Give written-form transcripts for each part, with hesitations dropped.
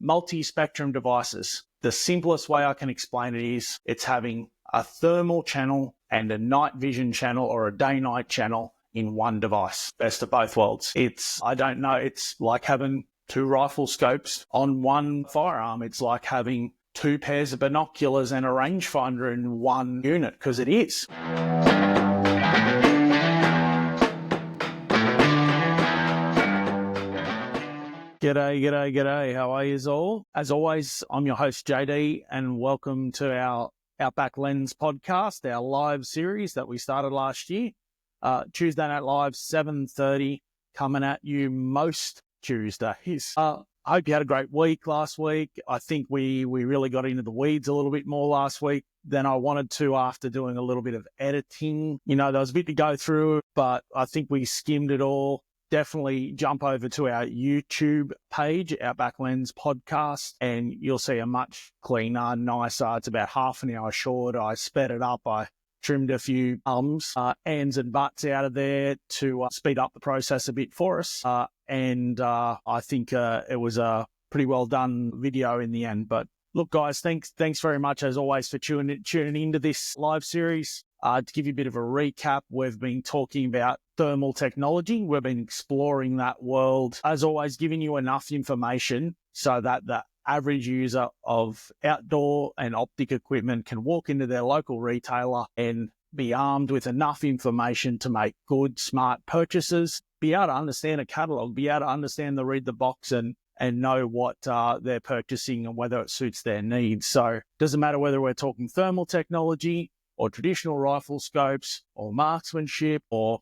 multi-spectrum devices. The simplest way I can explain it is it's having a thermal channel and a night vision channel or a day-night channel in one device. Best of both worlds. It's like having two rifle scopes on one firearm. It's like having two pairs of binoculars and a rangefinder in one unit, because it is. G'day. How are yous all? As always, I'm your host, JD, and welcome to our Outback Lens podcast, our live series that we started last year. Tuesday Night Live, 7:30, coming at you most Tuesdays. I hope you had a great week last week. I think we really got into the weeds a little bit more last week than I wanted to after doing a little bit of editing. You know, there was a bit to go through, but I think we skimmed it all. Definitely jump over to our YouTube page, Outback Lens podcast, and you'll see a much cleaner, nicer. It's about half an hour short. I sped it up. I trimmed a few ands and buts out of there to speed up the process a bit for us. And I think it was a pretty well done video in the end. But look, guys, thanks very much as always for tuning into this live series. To give you a bit of a recap, we've been talking about thermal technology. We've been exploring that world. As always, giving you enough information so that the average user of outdoor and optic equipment can walk into their local retailer and be armed with enough information to make good, smart purchases, be able to understand a catalog, be able to read the box and know what they're purchasing and whether it suits their needs. So it doesn't matter whether we're talking thermal technology or traditional rifle scopes or marksmanship or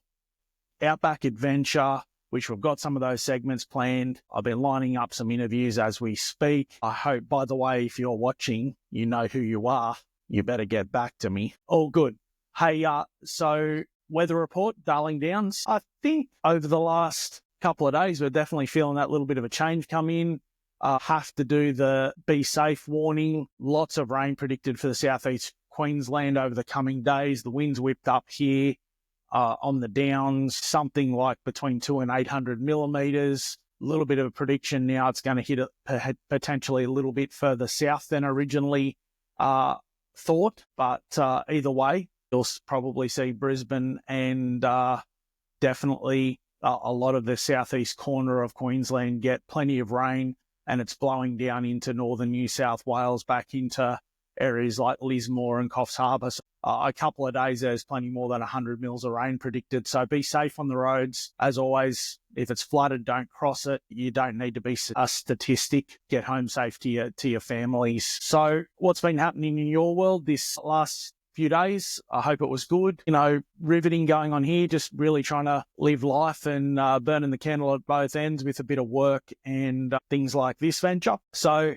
Outback Adventure, which we've got some of those segments planned. I've been lining up some interviews as we speak. I hope, by the way, if you're watching, you know who you are. You better get back to me. All good. Hey, so weather report, Darling Downs. I think over the last couple of days, we're definitely feeling that little bit of a change come in. Have to do the be safe warning. Lots of rain predicted for the southeast Queensland over the coming days. The winds whipped up here on the Downs, something like between 200 and 800 millimetres. A little bit of a prediction now. It's going to hit it potentially a little bit further south than originally thought. But either way, you'll probably see Brisbane and definitely a lot of the southeast corner of Queensland get plenty of rain, and it's blowing down into northern New South Wales, back into areas like Lismore and Coffs Harbour. So, a couple of days, there's plenty more than 100 mils of rain predicted. So be safe on the roads. As always, if it's flooded, don't cross it. You don't need to be a statistic. Get home safe to your families. So what's been happening in your world this last few days? I hope it was good. You know, riveting going on here, just really trying to live life and burning the candle at both ends with a bit of work and things like this venture. So,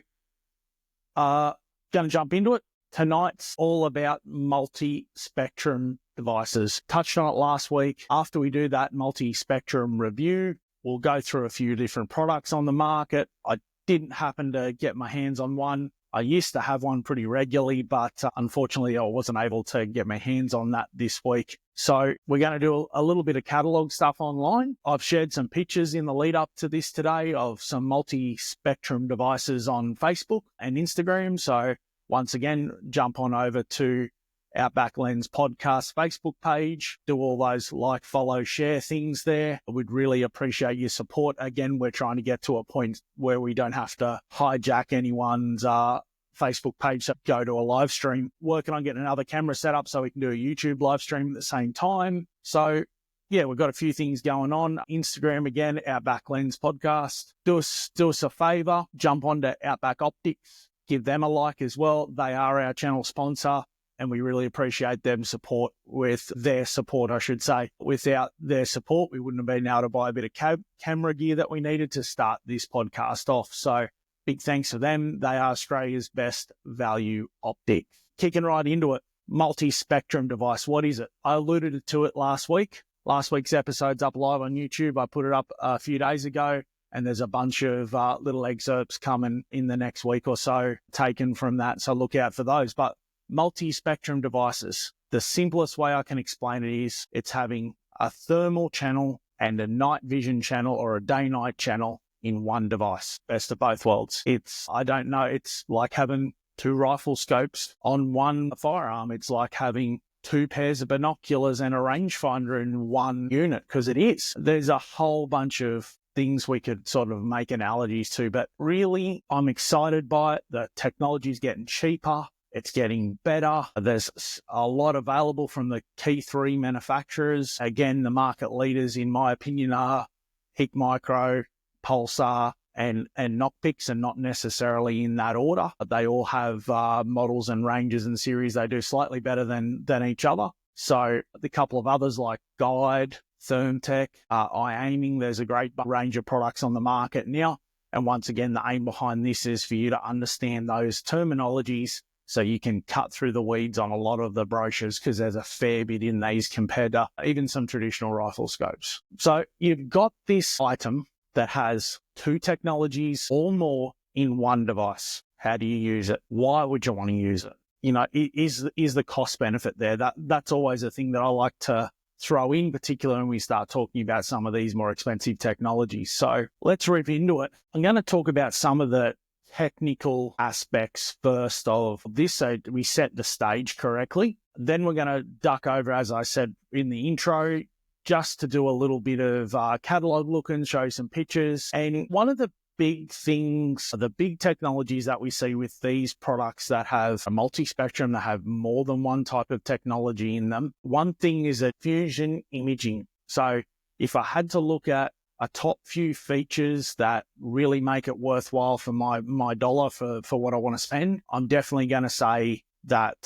going to jump into it. Tonight's all about multi-spectrum devices. Touched on it last week. After we do that multi-spectrum review, we'll go through a few different products on the market. I didn't happen to get my hands on one. I used to have one pretty regularly, but unfortunately I wasn't able to get my hands on that this week. So we're going to do a little bit of catalog stuff online. I've shared some pictures in the lead up to this today of some multi-spectrum devices on Facebook and Instagram. So once again, jump on over to Outback Lens podcast Facebook page, do all those like, follow, share things there. I would really appreciate your support. Again, we're trying to get to a point where we don't have to hijack anyone's Facebook page to go to a live stream. Working on getting another camera set up so we can do a YouTube live stream at the same time. So yeah, we've got a few things going on. Instagram again, Outback Lens podcast. Do us a favor, jump onto Outback Optics, give them a like as well. They are our channel sponsor, and we really appreciate their support, I should say. Without their support, we wouldn't have been able to buy a bit of camera gear that we needed to start this podcast off. So big thanks to them. They are Australia's best value optics. Kicking right into it. Multi-spectrum device. What is it? I alluded to it last week. Last week's episode's up live on YouTube. I put it up a few days ago, and there's a bunch of little excerpts coming in the next week or so taken from that. So look out for those. But multi-spectrum devices. The simplest way I can explain it is it's having a thermal channel and a night vision channel or a day-night channel in one device. Best of both worlds. I don't know, it's like having two rifle scopes on one firearm. It's like having two pairs of binoculars and a rangefinder in one unit, because it is. There's a whole bunch of things we could sort of make analogies to, but really I'm excited by it. The technology's getting cheaper. It's getting better. There's a lot available from the key three manufacturers. Again, the market leaders, in my opinion, are Hik Micro, Pulsar, and Knockpicks, and not necessarily in that order. They all have models and ranges and series they do slightly better than each other. So the couple of others like Guide, Thermtech, iAiming, there's a great range of products on the market now. And once again, the aim behind this is for you to understand those terminologies so you can cut through the weeds on a lot of the brochures, because there's a fair bit in these compared to even some traditional rifle scopes. So you've got this item that has two technologies or more in one device. How do you use it? Why would you want to use it? You know, is the cost benefit there? That's always a thing that I like to throw in, particularly when we start talking about some of these more expensive technologies. So let's rip into it. I'm going to talk about some of the technical aspects first of this, so we set the stage correctly. Then we're going to duck over, as I said in the intro, just to do a little bit of catalog look and show some pictures. And one of the big things, the big technologies that we see with these products that have a multi-spectrum, that have more than one type of technology in them, one thing is a fusion imaging. So if I had to look at a top few features that really make it worthwhile for my dollar for what I want to spend, I'm definitely going to say that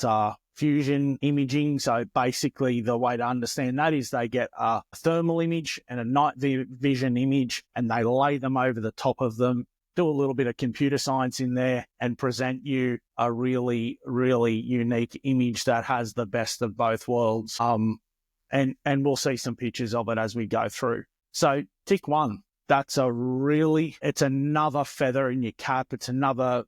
fusion imaging. So basically the way to understand that is they get a thermal image and a night vision image, and they lay them over the top of them, do a little bit of computer science in there, and present you a really, really unique image that has the best of both worlds. And we'll see some pictures of it as we go through. So tick one, it's another feather in your cap. It's another,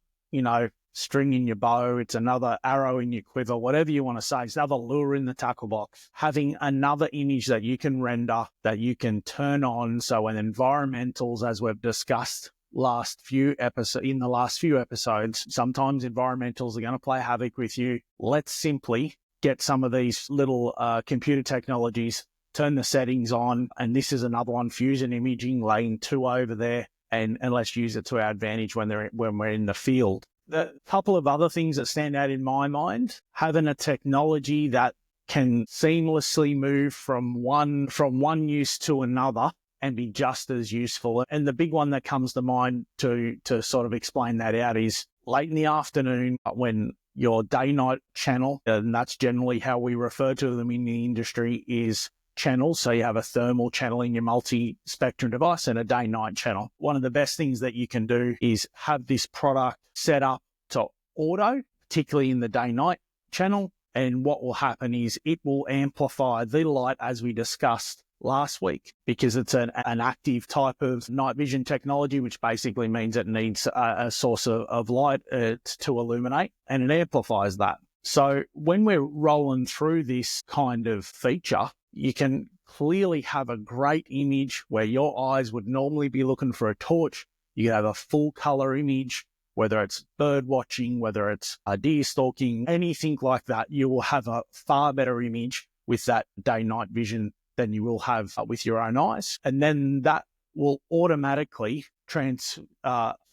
string in your bow. It's another arrow in your quiver, whatever you want to say. It's another lure in the tackle box. Having another image that you can render, that you can turn on. So when environmentals, as we've discussed in the last few episodes, sometimes environmentals are going to play havoc with you. Let's simply get some of these little computer technologies, turn the settings on, and this is another one, fusion imaging, laying two over there, and let's use it to our advantage when we're in the field. The couple of other things that stand out in my mind, having a technology that can seamlessly move from one use to another and be just as useful. And the big one that comes to mind to sort of explain that out is late in the afternoon when your day-night channel, and that's generally how we refer to them in the industry, is channels. So you have a thermal channel in your multi-spectrum device and a day-night channel. One of the best things that you can do is have this product set up to auto, particularly in the day-night channel. And what will happen is it will amplify the light, as we discussed last week, because it's an active type of night vision technology, which basically means it needs a source of light to illuminate, and it amplifies that. So when we're rolling through this kind of feature, you can clearly have a great image where your eyes would normally be looking for a torch. You can have a full color image, whether it's bird watching, whether it's deer stalking, anything like that. You will have a far better image with that day-night vision than you will have with your own eyes. And then that will automatically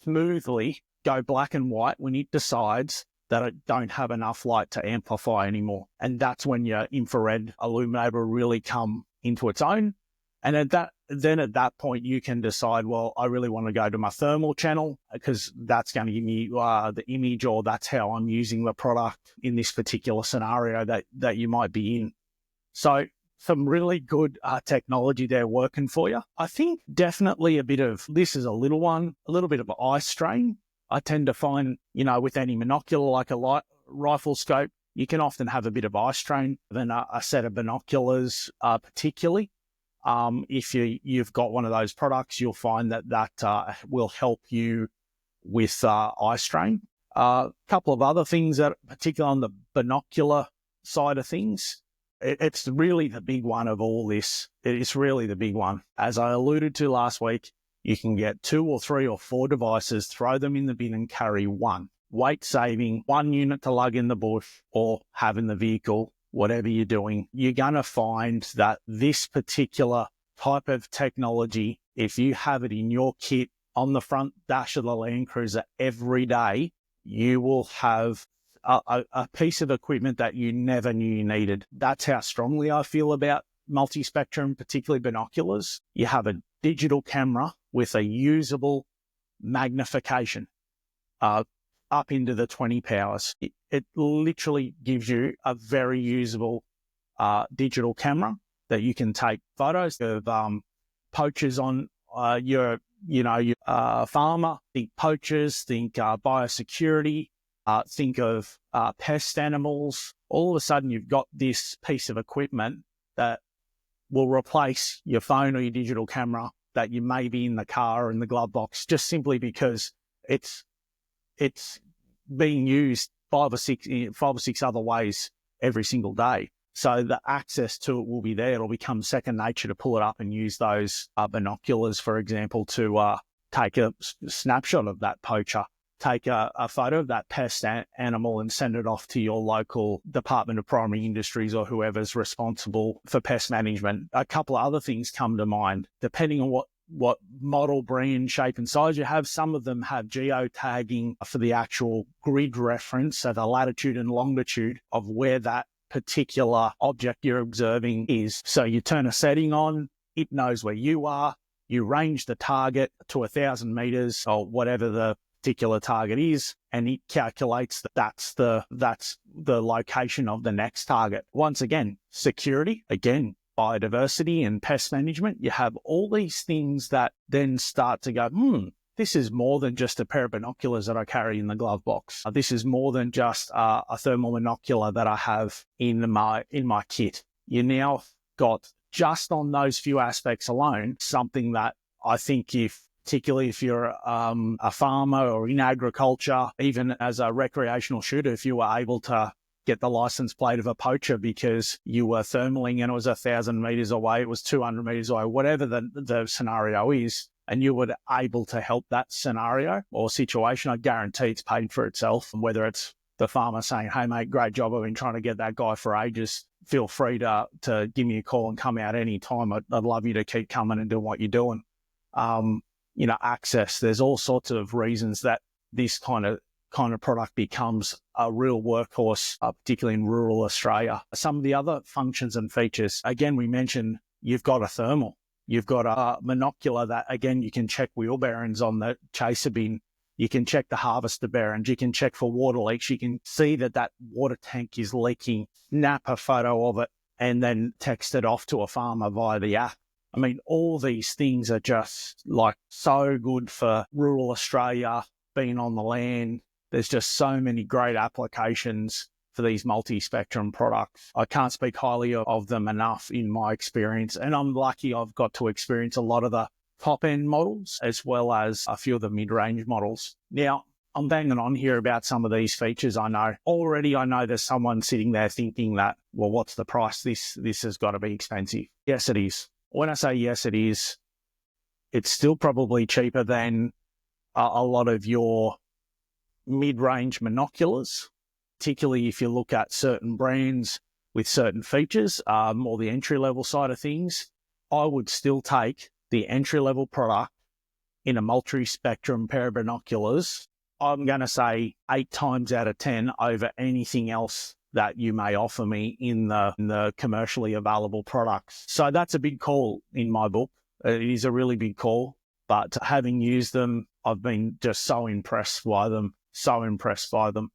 smoothly go black and white when it decides that it don't have enough light to amplify anymore. And that's when your infrared illuminator will really come into its own. And at that point, you can decide, well, I really want to go to my thermal channel, because that's going to give me the image, or that's how I'm using the product in this particular scenario that you might be in. So some really good technology there working for you. I think definitely this is a little bit of eye strain. I tend to find, with any monocular, like a light rifle scope, you can often have a bit of eye strain than a set of binoculars, particularly. If you've got one of those products, you'll find that will help you with eye strain. A couple of other things that, particularly on the binocular side of things, it's really the big one of all this. It's really the big one. As I alluded to last week, You can get 2 or 3 or 4 devices, throw them in the bin and carry one. Weight saving, 1 unit to lug in the bush or have in the vehicle, whatever you're doing. You're going to find that this particular type of technology, if you have it in your kit on the front dash of the Land Cruiser every day, you will have a piece of equipment that you never knew you needed. That's how strongly I feel about multi-spectrum, particularly binoculars. You have a digital camera with a usable magnification up into the 20 powers. It literally gives you a very usable digital camera that you can take photos of poachers on your farmer. Think poachers, think biosecurity, think of pest animals. All of a sudden, you've got this piece of equipment that will replace your phone or your digital camera that you may be in the car or in the glove box, just simply because it's being used five or six other ways every single day. So the access to it will be there. It'll become second nature to pull it up and use those binoculars, for example, to take a snapshot of that poacher, take a photo of that pest animal and send it off to your local Department of Primary Industries or whoever's responsible for pest management. A couple of other things come to mind. Depending on what model, brand, shape and size you have, some of them have geotagging for the actual grid reference, so the latitude and longitude of where that particular object you're observing is. So you turn a setting on, it knows where you are, you range the target to 1,000 meters or whatever the particular target is, and it calculates that's the location of the next target. Once again, security, again, biodiversity and pest management. You have all these things that then start to go, this is more than just a pair of binoculars that I carry in the glove box. This is more than just a thermal monocular that I have in my kit. You now got, just on those few aspects alone, something that I think particularly if you're a farmer or in agriculture, even as a recreational shooter, if you were able to get the license plate of a poacher because you were thermaling and it was 1,000 meters away, it was 200 meters away, whatever the scenario is, and you were able to help that scenario or situation, I guarantee it's paid for itself. And whether it's the farmer saying, hey, mate, great job, I've been trying to get that guy for ages, feel free to give me a call and come out any time. I'd love you to keep coming and doing what you're doing. Access. There's all sorts of reasons that this kind of product becomes a real workhorse, particularly in rural Australia. Some of the other functions and features, again, we mentioned you've got a thermal. You've got a monocular that, again, you can check wheel bearings on the chaser bin. You can check the harvester bearings. You can check for water leaks. You can see that water tank is leaking, snap a photo of it, and then text it off to a farmer via the app. I mean, all these things are just like so good for rural Australia, being on the land. There's just so many great applications for these multi-spectrum products. I can't speak highly of them enough in my experience. And I'm lucky I've got to experience a lot of the top-end models as well as a few of the mid-range models. Now, I'm banging on here about some of these features. I know there's someone sitting there thinking that, well, what's the price? This has got to be expensive. Yes, it is. When I say yes, it is, it's still probably cheaper than a lot of your mid-range binoculars, particularly if you look at certain brands with certain features, more the entry-level side of things. I would still take the entry-level product in a multi-spectrum pair of binoculars, I'm going to say 8 times out of 10 over anything else that you may offer me in the commercially available products. So that's a big call in my book. It is a really big call, but having used them, I've been just so impressed by them.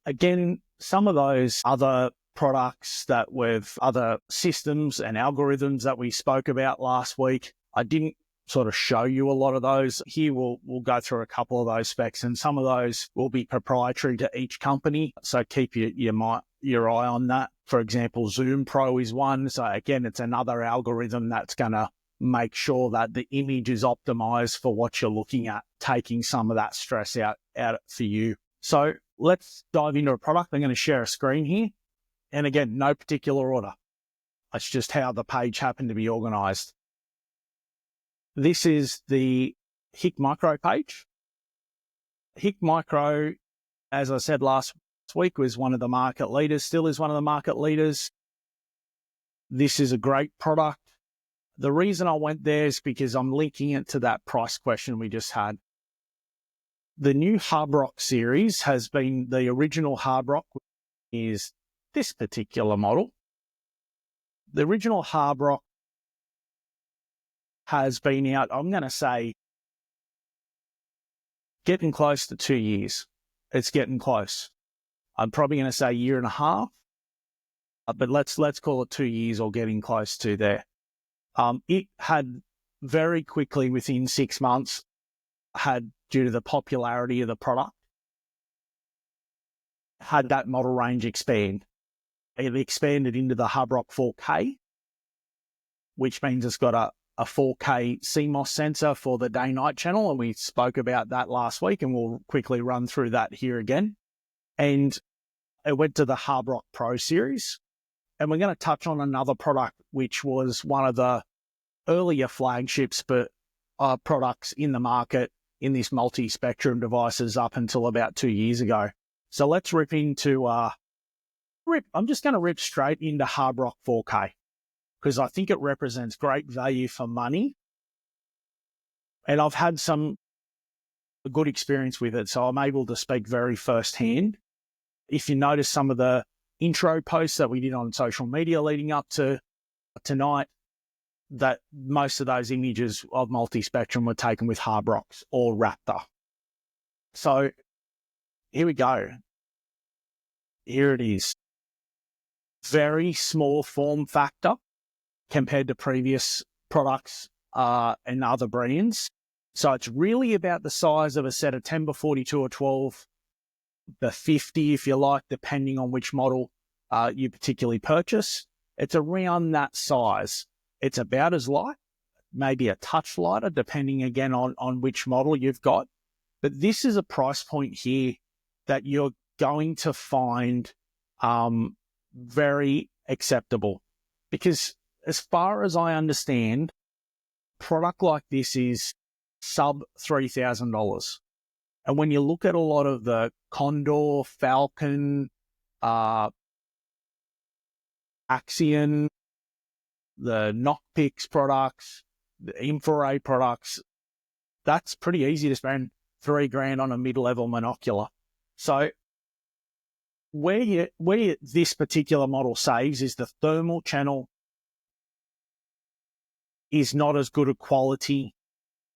Again, some of those other products other systems and algorithms that we spoke about last week, I didn't sort of show you a lot of those. Here we'll go through a couple of those specs, and some of those will be proprietary to each company. So keep your eye on that. For example, Zoom Pro is one. So again, it's another algorithm that's going to make sure that the image is optimized for what you're looking at, taking some of that stress out for you. So let's dive into a product. I'm going to share a screen here. And again, no particular order. It's just how the page happened to be organized. This is the Hik Micro page. Hik Micro, as I said last week, was one of the market leaders, still is one of the market leaders. This is a great product. The reason I went there is because I'm linking it to that price question we just had. The new Hard Rock series has been the original Hard Rock is this particular model. The original Hard Rock has been out, I'm going to say, getting close to 2 years. It's getting close. I'm probably going to say 1.5 years, but let's call it 2 years or getting close to there. It had very quickly, within 6 months, due to the popularity of the product, had that model range expand. It expanded into the Hard Rock 4K, which means it's got a 4K CMOS sensor for the day-night channel, and we spoke about that last week, and we'll quickly run through that here again. And it went to the Hard Rock Pro series, and we're going to touch on another product, which was one of the earlier flagships, but products in the market in this multi-spectrum devices up until about 2 years ago. So let's rip into, I'm just going to rip straight into Hard Rock 4K, because I think it represents great value for money. And I've had a good experience with it, so I'm able to speak very firsthand. If you notice some of the intro posts that we did on social media leading up to tonight, that most of those images of multi-spectrum were taken with Hard Rocks or Raptor. So here we go. Here it is. Very small form factor compared to previous products and other brands. So it's really about the size of a set of 10 by 42 or 12, the 50 if you like, depending on which model you particularly purchase. It's around that size. It's about as light, maybe a touch lighter, depending again on which model you've got. But this is a price point here that you're going to find very acceptable, because as far as I understand, a product like this is sub $3,000. And when you look at a lot of the Condor, Falcon, Axion, the Knockpix products, the Infrared products, that's pretty easy to spend $3,000 on a mid-level monocular. So where this particular model saves is the thermal channel is not as good a quality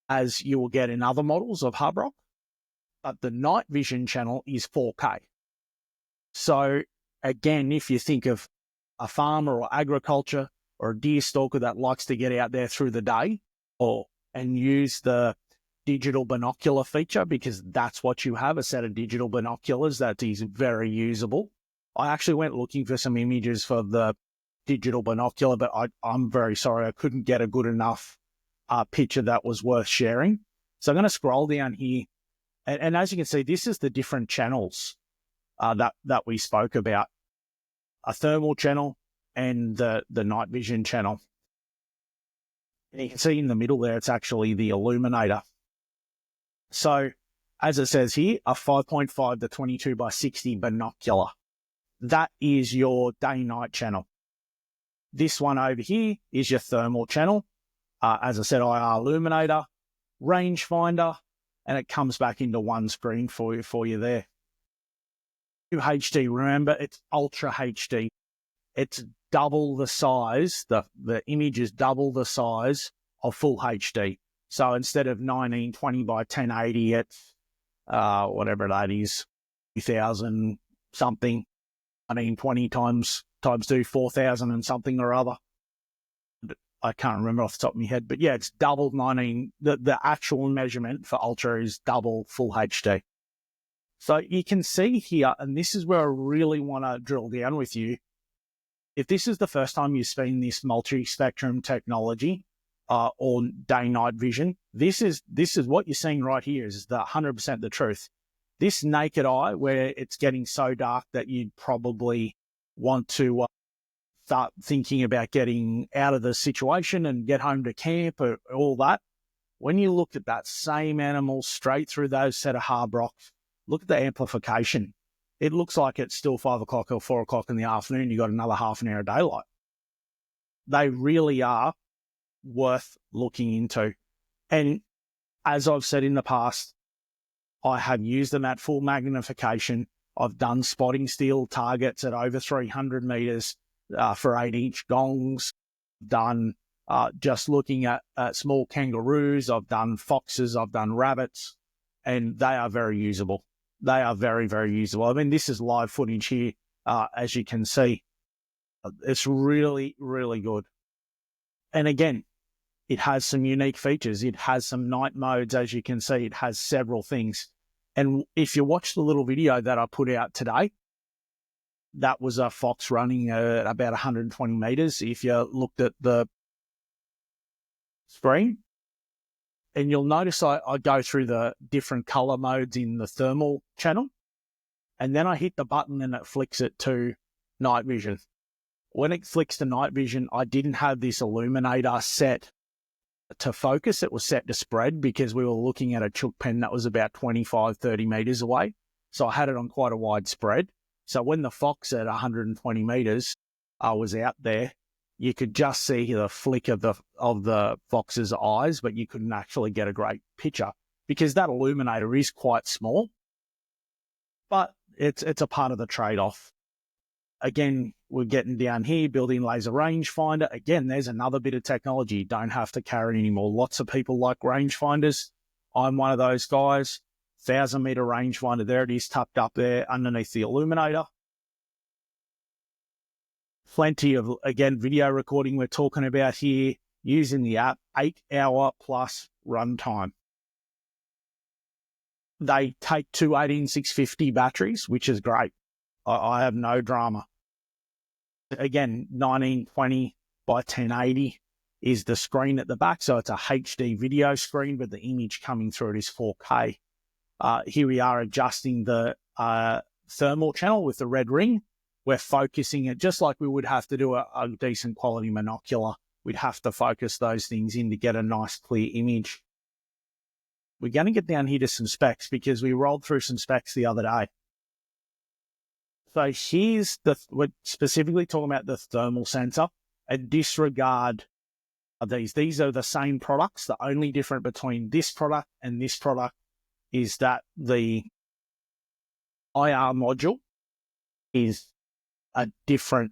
as you will get in other models of Hard Rock, but the night vision channel is 4K. So again, if you think of a farmer or agriculture or a deer stalker that likes to get out there through the day and use the digital binocular feature, because that's what you have, a set of digital binoculars that is very usable. I actually went looking for some images for the digital binocular, but I'm very sorry, I couldn't get a good enough picture that was worth sharing. So I'm going to scroll down here. And as you can see, this is the different channels that we spoke about. A thermal channel and the night vision channel. And you can see in the middle there, it's actually the illuminator. So as it says here, a 5.5 to 22 by 60 binocular. That is your day-night channel. This one over here is your thermal channel. As I said, IR illuminator, rangefinder, and it comes back into one screen for you there. HD, remember, it's Ultra HD. It's double the size, the image is double the size of full HD. So instead of 1920 by 1080, it's whatever that is, 2000 something, 1920 times 2, 4000 and something or other. I can't remember off the top of my head, but yeah, it's double 19. The actual measurement for Ultra is double full HD. So you can see here, and this is where I really want to drill down with you. If this is the first time you've seen this multi-spectrum technology or day-night vision, this is what you're seeing right here is the 100% the truth. This naked eye, where it's getting so dark that you'd probably want to start thinking about getting out of the situation and get home to camp or all that, when you look at that same animal straight through those set of hard rocks, look at the amplification. It looks like it's still 5 o'clock or 4 o'clock in the afternoon. You got another half an hour of daylight. They really are worth looking into. And as I've said in the past, I have used them at full magnification. I've done spotting steel targets at over 300 meters for 8-inch gongs. Done just looking at small kangaroos. I've done foxes. I've done rabbits, and they are very usable. They are very, very usable. I mean, this is live footage here, as you can see. It's really, really good. And again, it has some unique features. It has some night modes, as you can see. It has several things. And if you watch the little video that I put out today, that was a fox running at about 120 meters. If you looked at the screen, and you'll notice I go through the different color modes in the thermal channel, and then I hit the button and it flicks it to night vision. When it flicks to night vision, I didn't have this illuminator set to focus. It was set to spread because we were looking at a chook pen that was about 25, 30 meters away. So I had it on quite a wide spread. So when the fox at 120 meters was out there, you could just see the flick of the fox's eyes, but you couldn't actually get a great picture because that illuminator is quite small. But it's a part of the trade-off. Again, we're getting down here, built-in laser rangefinder. Again, there's another bit of technology. You don't have to carry anymore. Lots of people like rangefinders. I'm one of those guys. 1,000-meter rangefinder. There it is, tucked up there underneath the illuminator. Plenty of, again, video recording we're talking about here using the app, 8-hour plus runtime. They take two 18650 batteries, which is great. I have no drama. Again, 1920 by 1080 is the screen at the back. So it's a HD video screen, but the image coming through it is 4K. Here we are adjusting the thermal channel with the red ring. We're focusing it just like we would have to do a decent quality monocular. We'd have to focus those things in to get a nice clear image. We're going to get down here to some specs because we rolled through some specs the other day. So we're specifically talking about the thermal sensor, and disregard these. These are the same products. The only difference between this product and this product is that the IR module is a different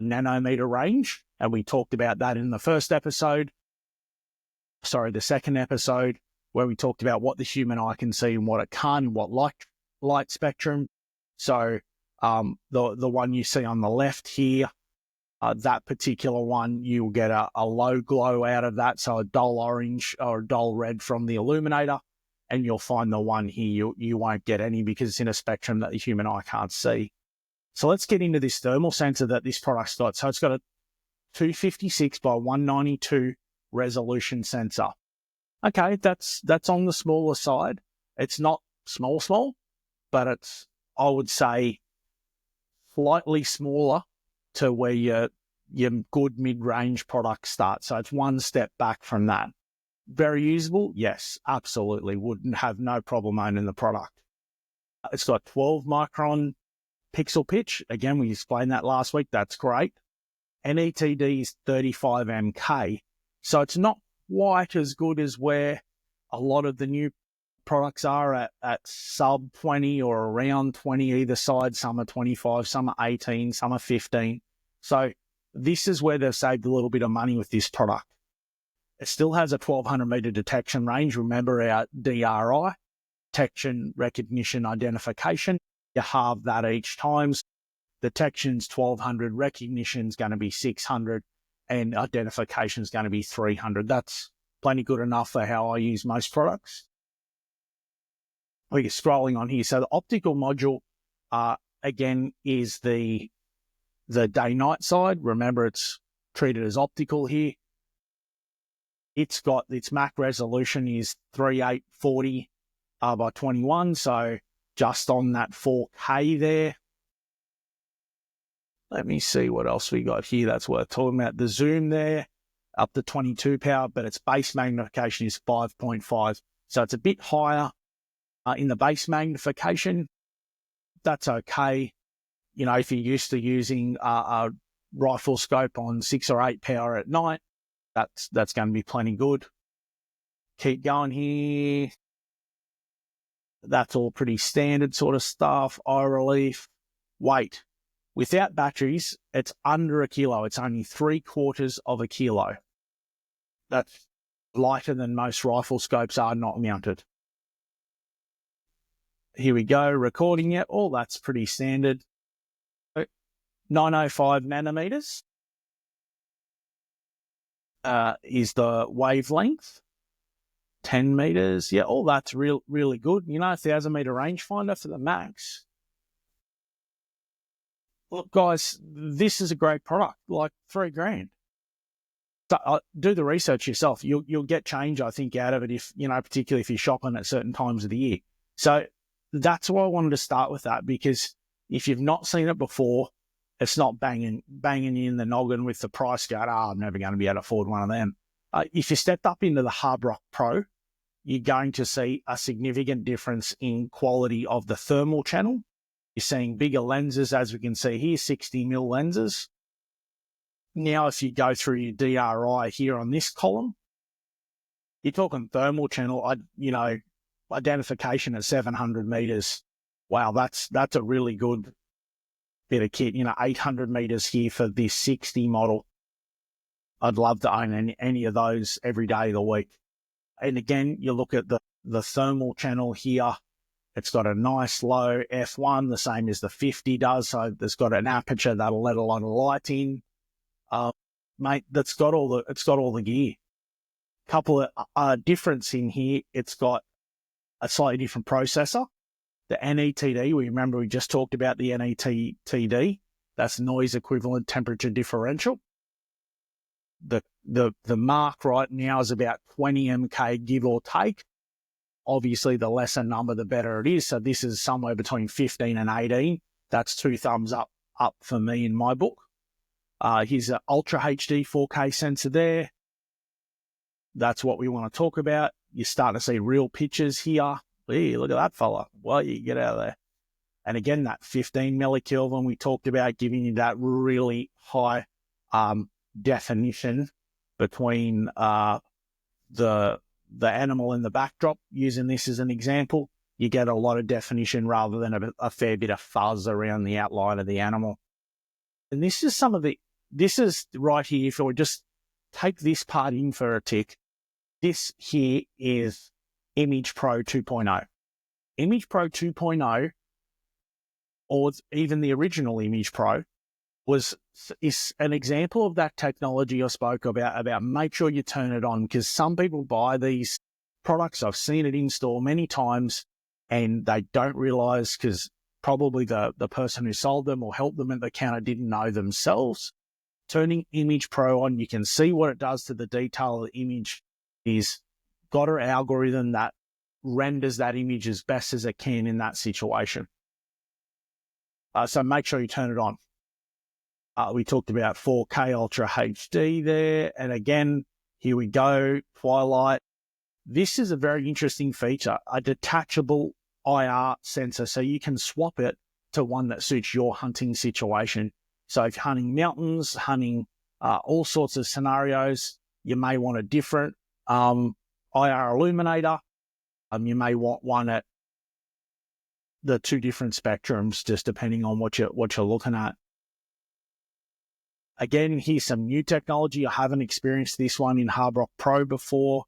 nanometer range. And we talked about that in the second episode, where we talked about what the human eye can see and what it can't, what light spectrum. So the one you see on the left here, that particular one, you'll get a low glow out of that, so a dull orange or a dull red from the illuminator, and you'll find the one here you won't get any because it's in a spectrum that the human eye can't see. So let's get into this thermal sensor that this product's got. So it's got a 256 by 192 resolution sensor. Okay, that's on the smaller side. It's not small, but it's, I would say, slightly smaller to where your good mid-range products start. So it's one step back from that. Very usable? Yes, absolutely. Wouldn't have no problem owning the product. It's got 12 micron pixel pitch. Again, we explained that last week. That's great. NETD is 35 MK. So it's not quite as good as where a lot of the new products are at sub 20 or around 20 either side. Some are 25, some are 18, some are 15. So this is where they've saved a little bit of money with this product. It still has a 1200 meter detection range. Remember our DRI, detection, recognition, identification. You halve that each time. Detection's 1200, recognition's going to be 600, and identification's going to be 300. That's plenty good enough for how I use most products. We're scrolling on here. So the optical module, again, is the day-night side. Remember, it's treated as optical here. It's got its MAC resolution is 3840 by 21, so just on that 4K there. Let me see what else we got here that's worth talking about. The zoom there, up to 22 power, but its base magnification is 5.5. So it's a bit higher in the base magnification. That's okay. You know, if you're used to using a rifle scope on 6 or 8 power at night, that's going to be plenty good. Keep going here. That's all pretty standard sort of stuff. Eye relief. Weight. Without batteries, it's under a kilo. It's only 3/4 of a kilo. That's lighter than most rifle scopes are not mounted. Here we go, recording it. All that's pretty standard. 905 nanometers is the wavelength. 10 meters. Yeah, all that's really good. You know, 1,000-meter rangefinder for the max. Look, guys, this is a great product, like $3,000. So do the research yourself. You'll get change, I think, out of it if, you know, particularly if you're shopping at certain times of the year. So that's why I wanted to start with that, because if you've not seen it before, it's not banging you in the noggin with the price going, I'm never going to be able to afford one of them. If you stepped up into the HooRoo Pro, you're going to see a significant difference in quality of the thermal channel. You're seeing bigger lenses, as we can see here, 60mm lenses. Now, if you go through your DRI here on this column, you're talking thermal channel, identification at 700 meters. Wow, that's a really good bit of kit. 800 meters here for this 60 model. I'd love to own any of those every day of the week. And again, you look at the thermal channel here. It's got a nice low f1, the same as the 50 does. So it's got an aperture that'll let a lot of light in. Mate, it's got all the gear. Couple of difference in here. It's got a slightly different processor. The NETD, we just talked about the NETD. That's noise equivalent temperature differential. The mark right now is about 20 MK, give or take. Obviously, the lesser number, the better it is. So this is somewhere between 15 and 18. That's 2 thumbs up for me in my book. Here's an Ultra HD 4K sensor there. That's what we want to talk about. You're starting to see real pictures here. Hey, look at that fella. Well, you get out of there. And again, that 15 millikelvin we talked about, giving you that really high definition between the animal in the backdrop. Using this as an example, you get a lot of definition rather than a fair bit of fuzz around the outline of the animal. And this is right here. If we just take this part in for a tick, this here is Image Pro 2.0. Image Pro 2.0, or even the original Image Pro, is an example of that technology I spoke about make sure you turn it on, because some people buy these products. I've seen it in store many times and they don't realize, because probably the person who sold them or helped them at the counter didn't know themselves. Turning Image Pro on, you can see what it does to the detail of the image. Is got an algorithm that renders that image as best as it can in that situation. So make sure you turn it on. We talked about 4K Ultra HD there. And again, here we go, Twilight. This is a very interesting feature, a detachable IR sensor. So you can swap it to one that suits your hunting situation. So if you're hunting mountains, hunting all sorts of scenarios, you may want a different IR illuminator. You may want one at the 2 different spectrums, just depending on what you're looking at. Again, here's some new technology. I haven't experienced this one in HooRoo Pro before.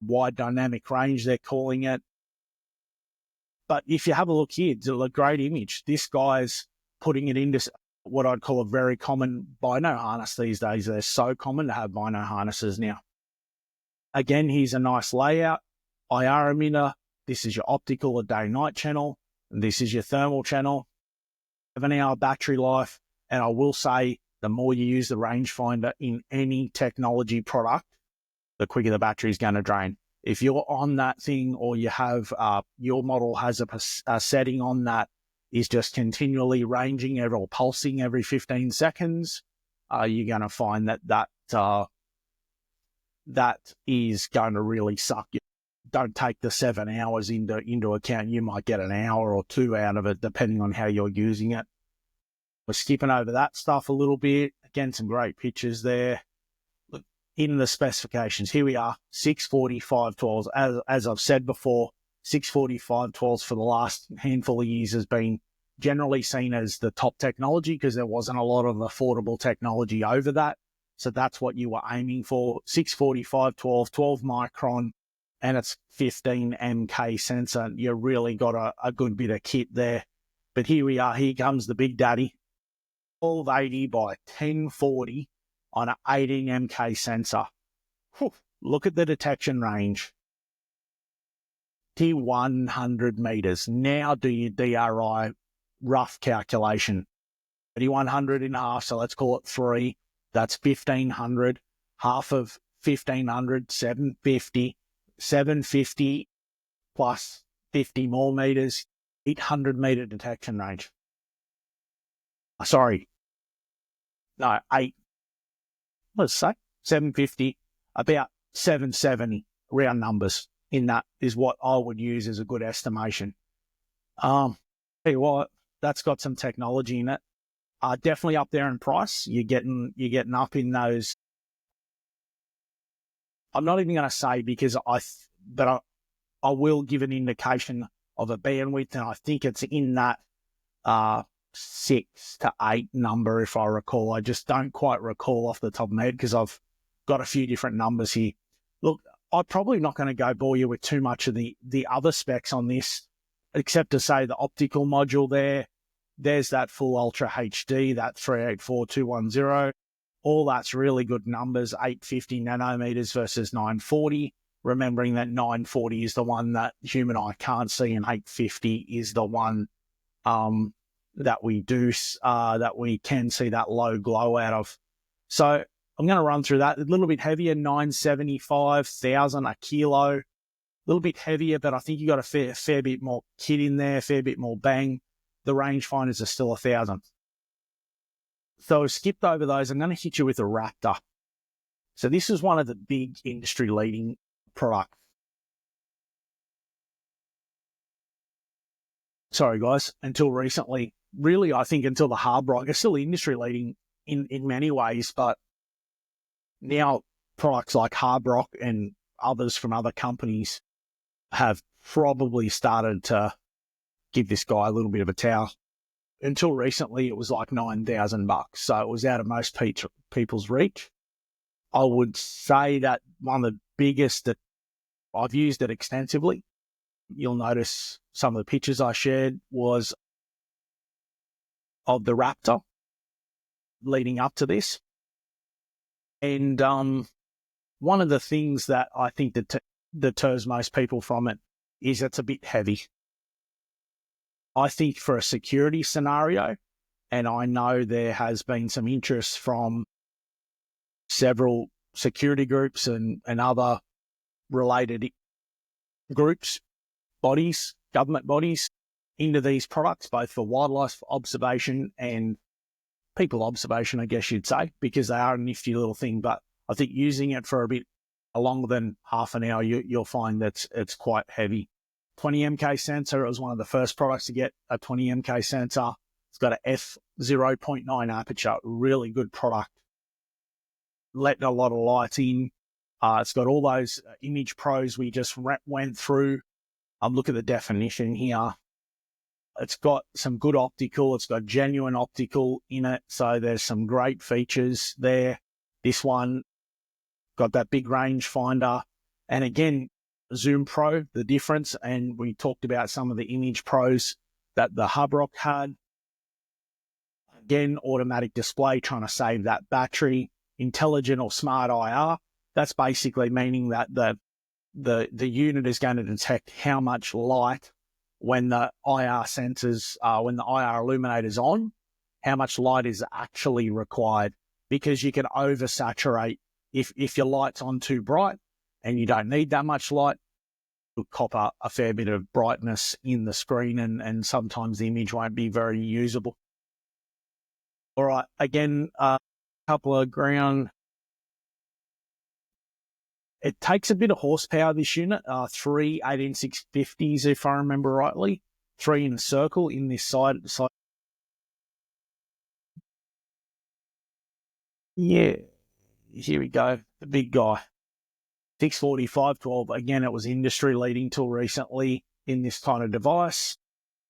Wide dynamic range, they're calling it. But if you have a look here, it's a great image. This guy's putting it into what I'd call a very common bino harness these days. They're so common to have bino harnesses now. Again, here's a nice layout. IR emitter. This is your optical or day-night channel. And this is your thermal channel. 7-hour battery life. And I will say, the more you use the rangefinder in any technology product, the quicker the battery is going to drain. If you're on that thing, or you have your model has a setting on that is just continually ranging or pulsing every 15 seconds, you're going to find that that is going to really suck you. Don't take the 7 hours into account. You might get an hour or two out of it, depending on how you're using it. We're skipping over that stuff a little bit. Again, some great pictures there. Look, in the specifications, here we are, 640 512s. As I've said before, 640 512s for the last handful of years has been generally seen as the top technology because there wasn't a lot of affordable technology over that. So that's what you were aiming for. 640 512, 12 micron, and it's 15 MK sensor. You really got a good bit of kit there. But here we are. Here comes the big daddy. 1280 by 1040 on an 18 MK sensor. Whew, look at the detection range. 100 meters. Now do your DRI rough calculation. 3,100 in half, so let's call it 3. That's 1,500. Half of 1,500, 750. 750 plus 50 more meters, 800 meter detection range. Sorry. No, 8. Let's say 750, about 770, round numbers in that is what I would use as a good estimation. Tell you what, that's got some technology in it. Definitely up there in price. You're getting up in those. I'm not even going to say because I will give an indication of a bandwidth, and I think it's in that 6 to 8 number, if I recall. I just don't quite recall off the top of my head because I've got a few different numbers here. Look, I'm probably not going to go bore you with too much of the other specs on this, except to say the optical module there's that full Ultra HD, that 384210. All that's really good numbers, 850 nanometers versus 940. Remembering that 940 is the one that human eye can't see, and 850 is the one that we can see that low glow out of. So I'm going to run through that. A little bit heavier, 975,000 a kilo. A little bit heavier, but I think you got a fair bit more kit in there, fair bit more bang. The rangefinders are still 1,000. So I've skipped over those. I'm going to hit you with a Raptor. So this is one of the big industry-leading products. Sorry, guys. Until recently, really, I think until the HooRoo, it's still industry-leading in many ways, but now products like HooRoo and others from other companies have probably started to give this guy a little bit of a towel. Until recently, it was like $9,000, so it was out of most people's reach. I would say that one of the biggest that I've used it extensively. You'll notice some of the pictures I shared was of the Raptor leading up to this. And one of the things that I think that deters most people from it is it's a bit heavy. I think for a security scenario, and I know there has been some interest from several security groups and other related groups, bodies, government bodies, into these products, both for wildlife observation and people observation, I guess you'd say, because they are a nifty little thing. But I think using it for a bit longer than half an hour, you'll find that it's quite heavy. 20 MK sensor. It was one of the first products to get a 20 MK sensor. It's got a f/0.9 aperture, really good product. Letting a lot of light in. It's got all those image pros we just went through. Look at the definition here. It's got some good optical. It's got genuine optical in it. So there's some great features there. This one got that big range finder. And again, Zoom Pro, the difference. And we talked about some of the image pros that the HooRoo had. Again, automatic display, trying to save that battery. Intelligent or smart IR. That's basically meaning that the unit is going to detect how much light when the IR sensors, when the IR illuminator's on, how much light is actually required, because you can oversaturate if your light's on too bright and you don't need that much light, you'll cop a fair bit of brightness in the screen and sometimes the image won't be very usable. All right, again, a couple of ground It takes a bit of horsepower, this unit, 3 18650s, if I remember rightly, 3 in a circle in this side. Yeah, here we go, the big guy. 640, 512. Again, it was industry leading till recently in this kind of device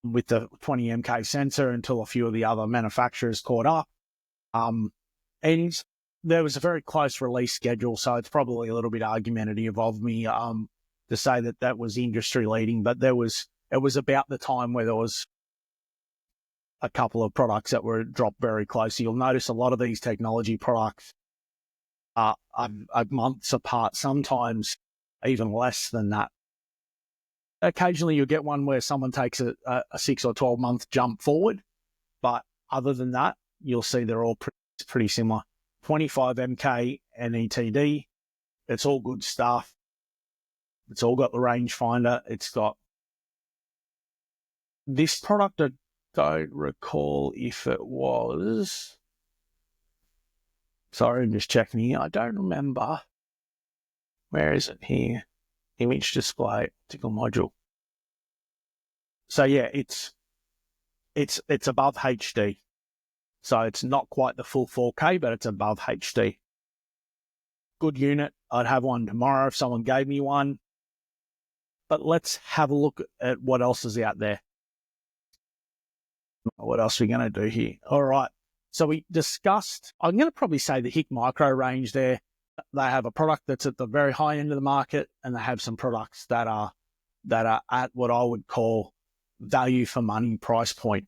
with the 20 MK sensor until a few of the other manufacturers caught up. And there was a very close release schedule, so it's probably a little bit argumentative of me to say that that was industry leading, but it was about the time where there was a couple of products that were dropped very close. You'll notice a lot of these technology products are months apart, sometimes even less than that. Occasionally you'll get one where someone takes a 6 or 12 month jump forward, but other than that, you'll see they're all pretty similar. 25 MK NETD, it's all good stuff. It's all got the rangefinder. It's got this product. I don't recall if it was. Sorry, I'm just checking here. I don't remember. Where is it here? Image display, optical module. So yeah, it's above HD. So it's not quite the full 4K, but it's above HD. Good unit. I'd have one tomorrow if someone gave me one. But let's have a look at what else is out there. What else are we going to do here? All right. So we discussed, I'm going to probably say the Hik Micro range there. They have a product that's at the very high end of the market, and they have some products that are at what I would call value for money price point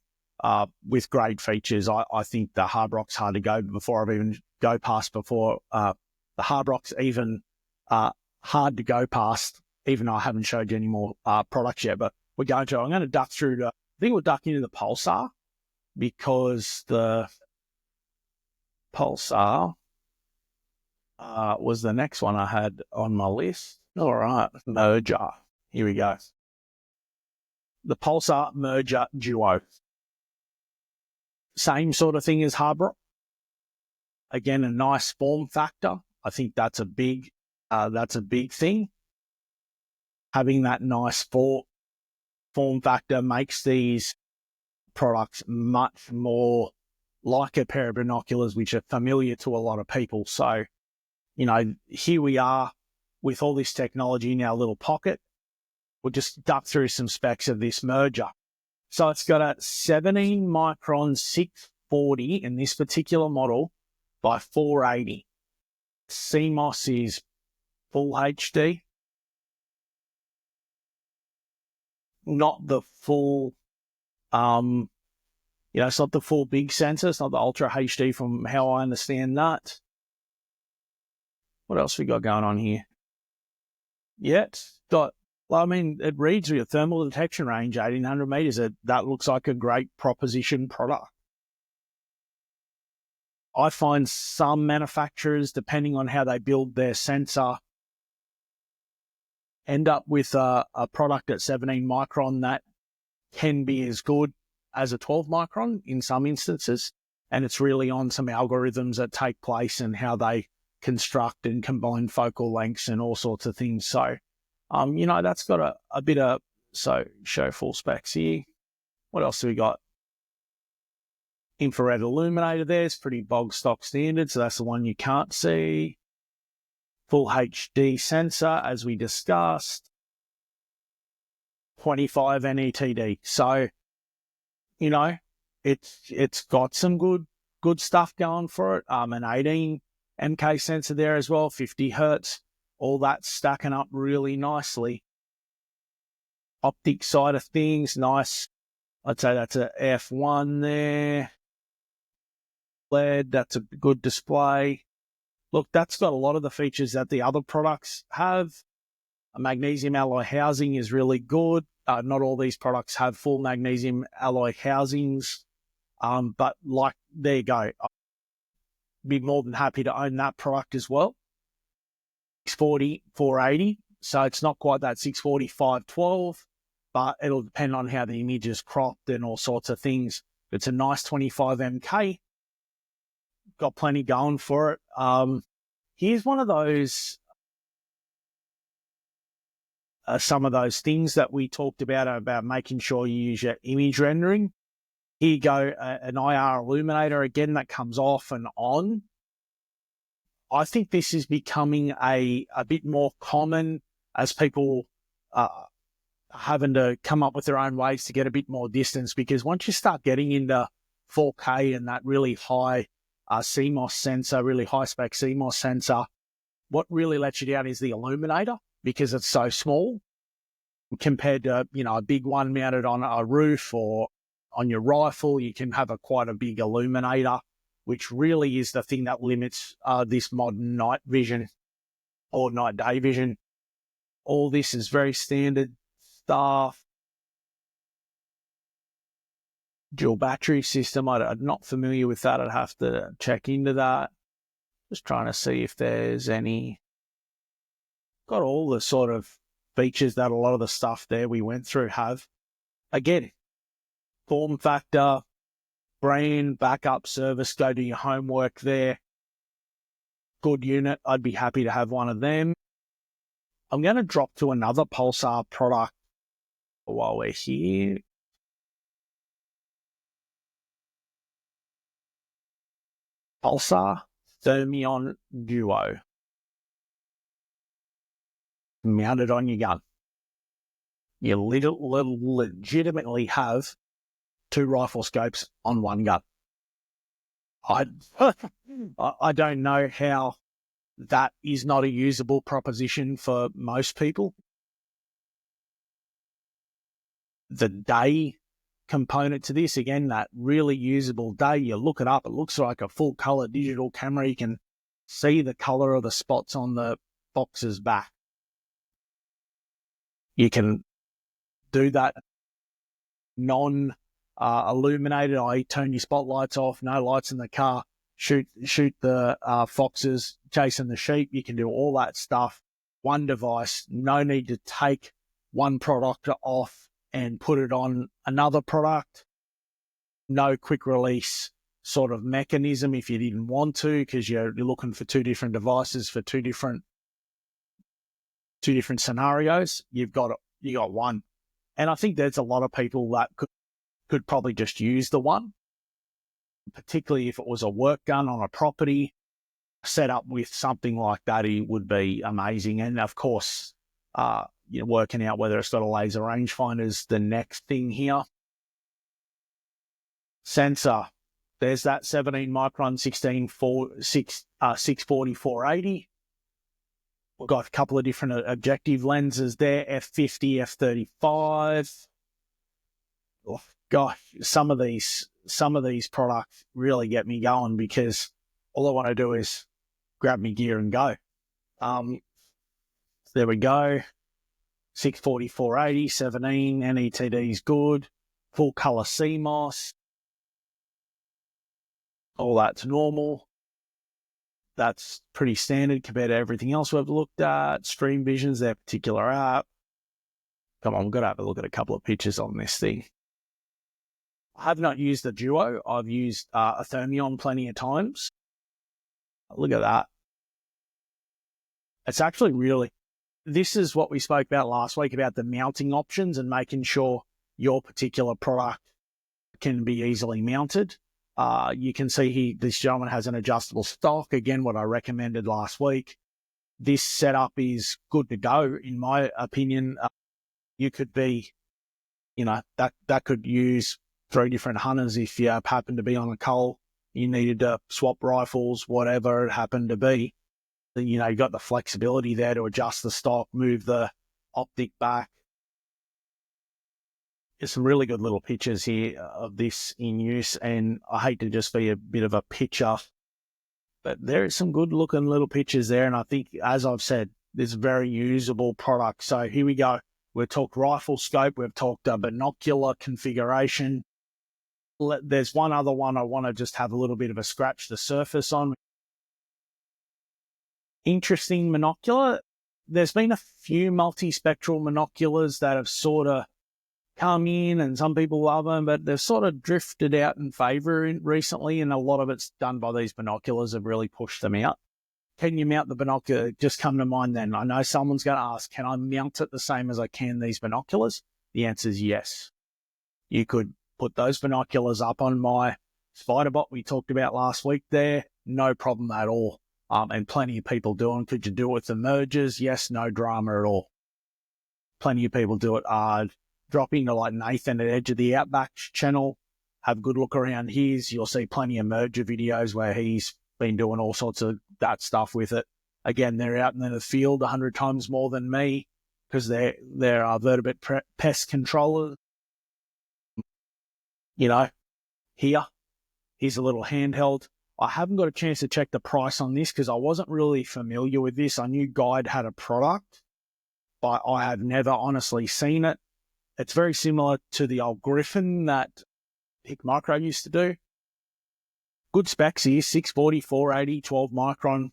with great features. I think the Hard Rock's hard to go before I've even go past before the Hard Rock's even hard to go past, even though I haven't showed you any more products yet, but I'm going to duck through to, I think we'll duck into the Pulsar, because the Pulsar was the next one I had on my list. All right, merger. Here we go. The Pulsar Merger Duo. Same sort of thing as Hard Rock. Again, a nice form factor. I think that's a big thing. Having that nice form factor makes these products much more like a pair of binoculars, which are familiar to a lot of people. So, here we are with all this technology in our little pocket. We'll just duck through some specs of this merger. So it's got a 17 micron 640 in this particular model by 480. CMOS is full HD. Not the full, it's not the full big sensor. It's not the Ultra HD from how I understand that. What else we got going on here? Yeah, it's got, it reads with a thermal detection range, 1800 meters. That looks like a great proposition product. I find some manufacturers, depending on how they build their sensor, end up with a product at 17 micron that can be as good as a 12 micron in some instances. And it's really on some algorithms that take place and how they construct and combine focal lengths and all sorts of things. So, that's got a bit of, so show full specs here. What else do we got? Infrared illuminator there. It's pretty bog stock standard. So that's the one you can't see. Full HD sensor, as we discussed. 25 NETD. So, it's got some good stuff going for it. An 18 MK sensor there as well, 50 hertz. All that's stacking up really nicely. Optic side of things, nice. I'd say that's a F1 there. LED, that's a good display. Look, that's got a lot of the features that the other products have. A magnesium alloy housing is really good. Not all these products have full magnesium alloy housings, but there you go. I'd be more than happy to own that product as well. 640, 480. So it's not quite that 640, 512, but it'll depend on how the image is cropped and all sorts of things. It's a nice 25 MK. Got plenty going for it. Here's one of those some of those things that we talked about making sure you use your image rendering. Here you go, an IR illuminator, again, that comes off and on. I think this is becoming a bit more common as people are having to come up with their own ways to get a bit more distance, because once you start getting into 4K and that really high CMOS sensor, really high spec CMOS sensor, what really lets you down is the illuminator, because it's so small compared to, a big one mounted on a roof or on your rifle. You can have quite a big illuminator, which really is the thing that limits this modern night vision or night day vision. All this is very standard stuff. Dual battery system, I'm not familiar with that. I'd have to check into that. Just trying to see if there's any. Got all the sort of features that a lot of the stuff there we went through have. Again, form factor, brand, backup service, go do your homework there. Good unit. I'd be happy to have one of them. I'm going to drop to another Pulsar product while we're here. Pulsar Thermion Duo. Mounted on your gun. You legitimately have two rifle scopes on one gun. I don't know how that is not a usable proposition for most people. The day component to this, again, that really usable day, you look it up, it looks like a full color digital camera. You can see the color of the spots on the box's back. You can do that non-illuminated, i.e. turn your spotlights off, no lights in the car, shoot the foxes chasing the sheep. You can do all that stuff. One device, no need to take one product off and put it on another product. No quick release sort of mechanism if you didn't want to, because you're looking for two different devices for two different scenarios. You got one. And I think there's a lot of people that could probably just use the one, particularly if it was a work gun on a property. Set up with something like that, it would be amazing. And of course, working out whether it's got a laser rangefinder is the next thing here. Sensor, there's that 17 micron 640-480. We've got a couple of different objective lenses there, f50, f35. Oh, gosh, some of these products really get me going, because all I want to do is grab my gear and go. There we go. 640-480, 17, NETD is good. Full color CMOS. All that's normal. That's pretty standard compared to everything else we've looked at. Stream Vision's their particular app. Come on, we've got to have a look at a couple of pictures on this thing. I have not used the Duo. I've used a Thermion plenty of times. Look at that. It's actually really, this is what we spoke about last week about the mounting options and making sure your particular product can be easily mounted. You can see here, this gentleman has an adjustable stock. Again, what I recommended last week. This setup is good to go, in my opinion. You could be, that could use 3 different hunters if you happen to be on a cull. You needed to swap rifles, whatever it happened to be. You got the flexibility there to adjust the stock, move the optic back. There's some really good little pictures here of this in use, and I hate to just be a bit of a picture, but there is some good looking little pictures there. And I think, as I've said, this is a very usable product. So here we go. We've talked rifle scope. We've talked binocular configuration. There's one other one I want to just have a little bit of a scratch the surface on. Interesting monocular. There's been a few multispectral monoculars that have sort of come in, and some people love them, but they've sort of drifted out in favor recently, and a lot of it's done by these binoculars have really pushed them out. Can you mount the binocular? Just come to mind then. I know someone's going to ask, can I mount it the same as I can these binoculars? The answer is yes. You could put those binoculars up on my Spiderbot we talked about last week there. No problem at all. And plenty of people do them. Could you do it with the mergers? Yes, no drama at all. Plenty of people do it. Drop into like Nathan at Edge of the Outback channel. Have a good look around his. You'll see plenty of merger videos where he's been doing all sorts of that stuff with it. Again, they're out in the field 100 times more than me because they're vertebrate pest controllers. You know, here's a little handheld. I haven't got a chance to check the price on this because I wasn't really familiar with this. I knew Guide had a product, but I have never honestly seen it. It's very similar to the old Griffin that Hik Micro used to do. Good specs here, 640, 480, 12 micron.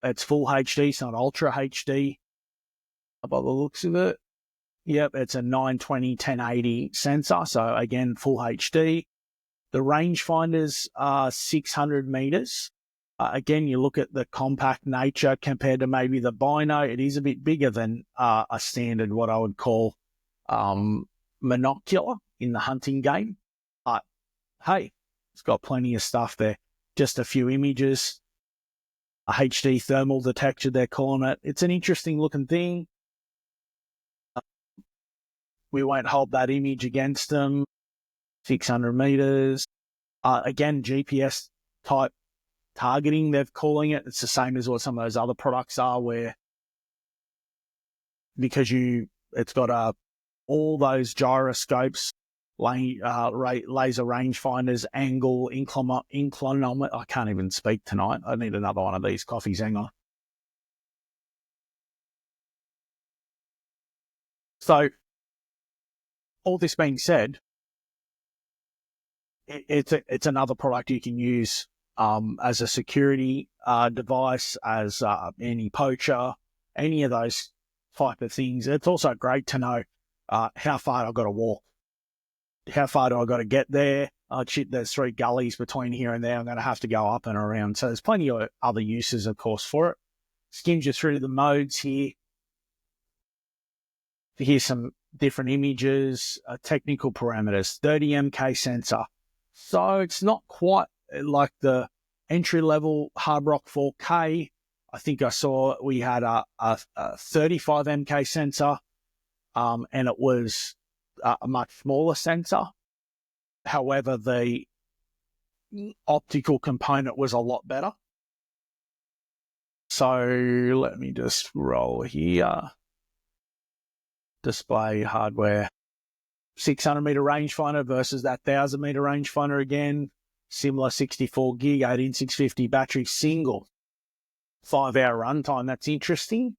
It's full HD, it's not ultra HD. By the looks of it. Yep, it's a 920, 1080 sensor. So again, full HD. The rangefinders are 600 meters. Again, you look at the compact nature compared to maybe the Bino. It is a bit bigger than a standard, what I would call monocular in the hunting game. But hey, it's got plenty of stuff there. Just a few images. A HD thermal detector, they're calling it. It's an interesting looking thing. We won't hold that image against them. 600 meters. Again, GPS type targeting, they're calling it. It's the same as what some of those other products are, where because it's got all those gyroscopes, laser rangefinders, angle, inclinometer. I can't even speak tonight. I need another one of these coffees. Hang on. So, all this being said, it's another product you can use as a security device, as any poacher, any of those type of things. It's also great to know how far I've got to walk. How far do I got to get there? There's 3 gullies between here and there. I'm going to have to go up and around. So there's plenty of other uses, of course, for it. Skims you through the modes here. Here's some different images, technical parameters, 30 MK sensor. So it's not quite like the entry-level Hard Rock 4K. I think I saw we had a 35 MK sensor, and it was a much smaller sensor. However, the optical component was a lot better. So let me just roll here. Display hardware. 600 meter rangefinder versus that 1000 meter rangefinder again. Similar 64 gig, 18650 battery, single 5-hour runtime. That's interesting.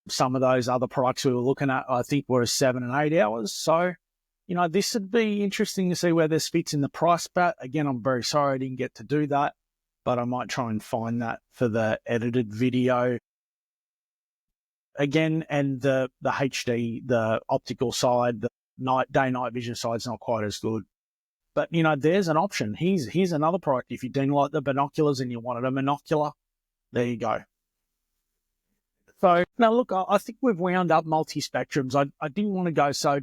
Some of those other products we were looking at, I think, were 7 and 8 hours. So, you know, this would be interesting to see where this fits in the price bat. Again, I'm very sorry I didn't get to do that, but I might try and find that for the edited video. Again, and the HD, the optical side, the day-night vision side's not quite as good. But, you know, there's an option. Here's another product. If you didn't like the binoculars and you wanted a monocular, there you go. So, now look, I think we've wound up multi-spectrums. I didn't want to go so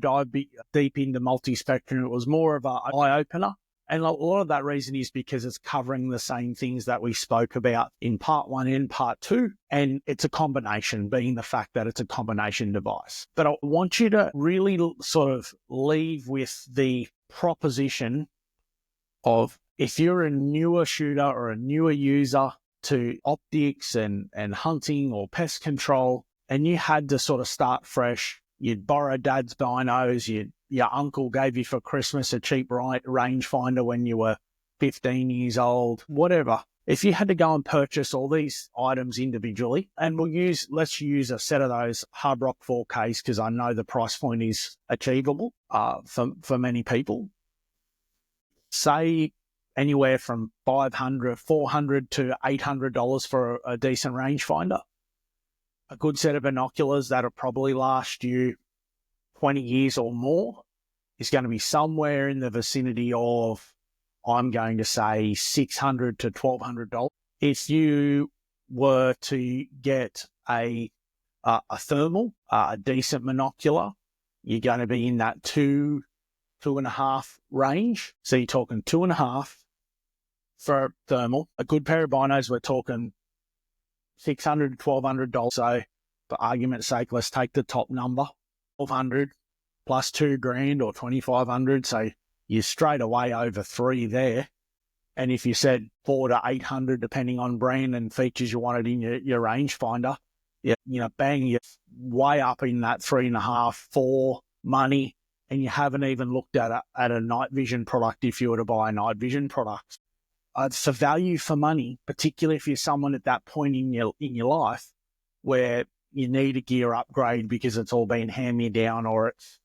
deep into multi-spectrum. It was more of an eye-opener. And a lot of that reason is because it's covering the same things that we spoke about in part 1 and part 2. And it's a combination, being the fact that it's a combination device. But I want you to really sort of leave with the proposition of, if you're a newer shooter or a newer user to optics and hunting or pest control, and you had to sort of start fresh, you'd borrow dad's binos, your uncle gave you for Christmas a cheap rangefinder when you were 15 years old, whatever. If you had to go and purchase all these items individually, and let's use a set of those Hard Rock 4Ks, because I know the price point is achievable for many people. Say anywhere from $400 to $800 for a decent rangefinder. A good set of binoculars that'll probably last you 20 years or more is going to be somewhere in the vicinity of, I'm going to say, $600 to $1,200. If you were to get a thermal, a decent monocular, you're going to be in that 2.5 range. So you're talking 2.5 for a thermal. A good pair of binos, we're talking $600 to $1,200. So for argument's sake, let's take the top number, $1,200 plus $2,000 or $2,500. So you're straight away over $3 there. And if you said $400 to $800, depending on brand and features you wanted in your rangefinder, bang, you're way up in that 3.5, 4 money, and you haven't even looked at a night vision product if you were to buy a night vision product. For value for money, particularly if you're someone at that point in your life where you need a gear upgrade because it's all been hand-me-down or it's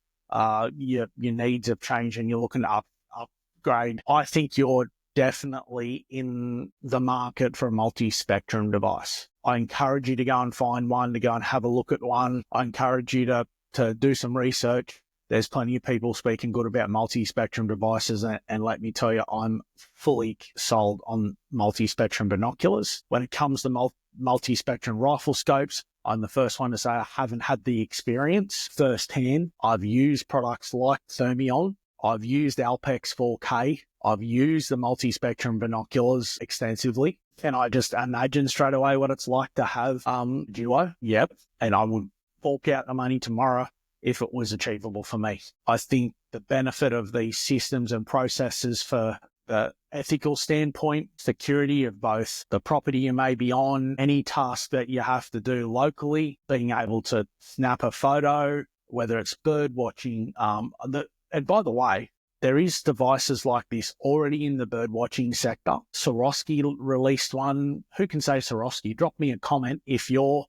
your needs have changed and you're looking to upgrade, I think you're definitely in the market for a multi-spectrum device. I encourage you to go and find one, to go and have a look at one. I encourage you to do some research. There's plenty of people speaking good about multi-spectrum devices, and let me tell you, I'm fully sold on multi-spectrum binoculars. When it comes to multi-spectrum rifle scopes, I'm the first one to say I haven't had the experience firsthand. I've used products like Thermion. I've used Alpex 4K. I've used the multi-spectrum binoculars extensively, and I just imagine straight away what it's like to have Duo. Yep, and I would fork out the money tomorrow if it was achievable for me. I think the benefit of these systems and processes for the ethical standpoint, security of both the property you may be on, any task that you have to do locally, being able to snap a photo, whether it's bird watching. And by the way, there is devices like this already in the bird watching sector. Swarovski released one. Who can say Swarovski? Drop me a comment if you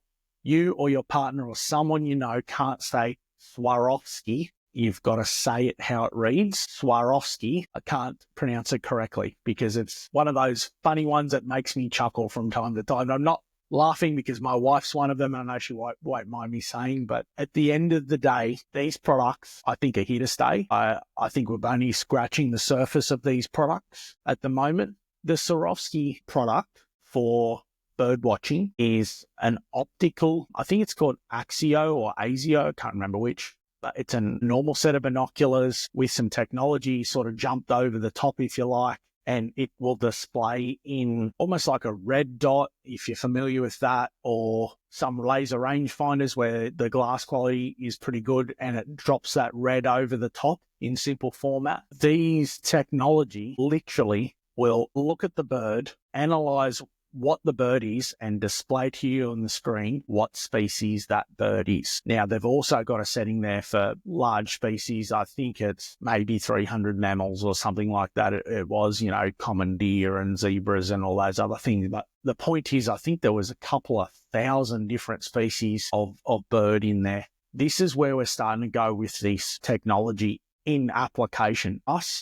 or your partner or someone you know can't say Swarovski. You've got to say it how it reads. Swarovski. I can't pronounce it correctly because it's one of those funny ones that makes me chuckle from time to time. I'm not laughing because my wife's one of them, and I know she won't mind me saying, but at the end of the day, these products, I think, are here to stay. I think we're only scratching the surface of these products at the moment. The Swarovski product for bird watching is an optical, I think it's called Axio or Asio, I can't remember which, but it's a normal set of binoculars with some technology sort of jumped over the top, if you like, and it will display in almost like a red dot, if you're familiar with that, or some laser rangefinders where the glass quality is pretty good and it drops that red over the top in simple format. These technology literally will look at the bird, analyze what the bird is, and display to you on the screen what species that bird is. Now, they've also got a setting there for large species. I think it's maybe 300 mammals or something like that. It was, common deer and zebras and all those other things. But the point is, I think there was a couple of thousand different species of bird in there. This is where we're starting to go with this technology in application.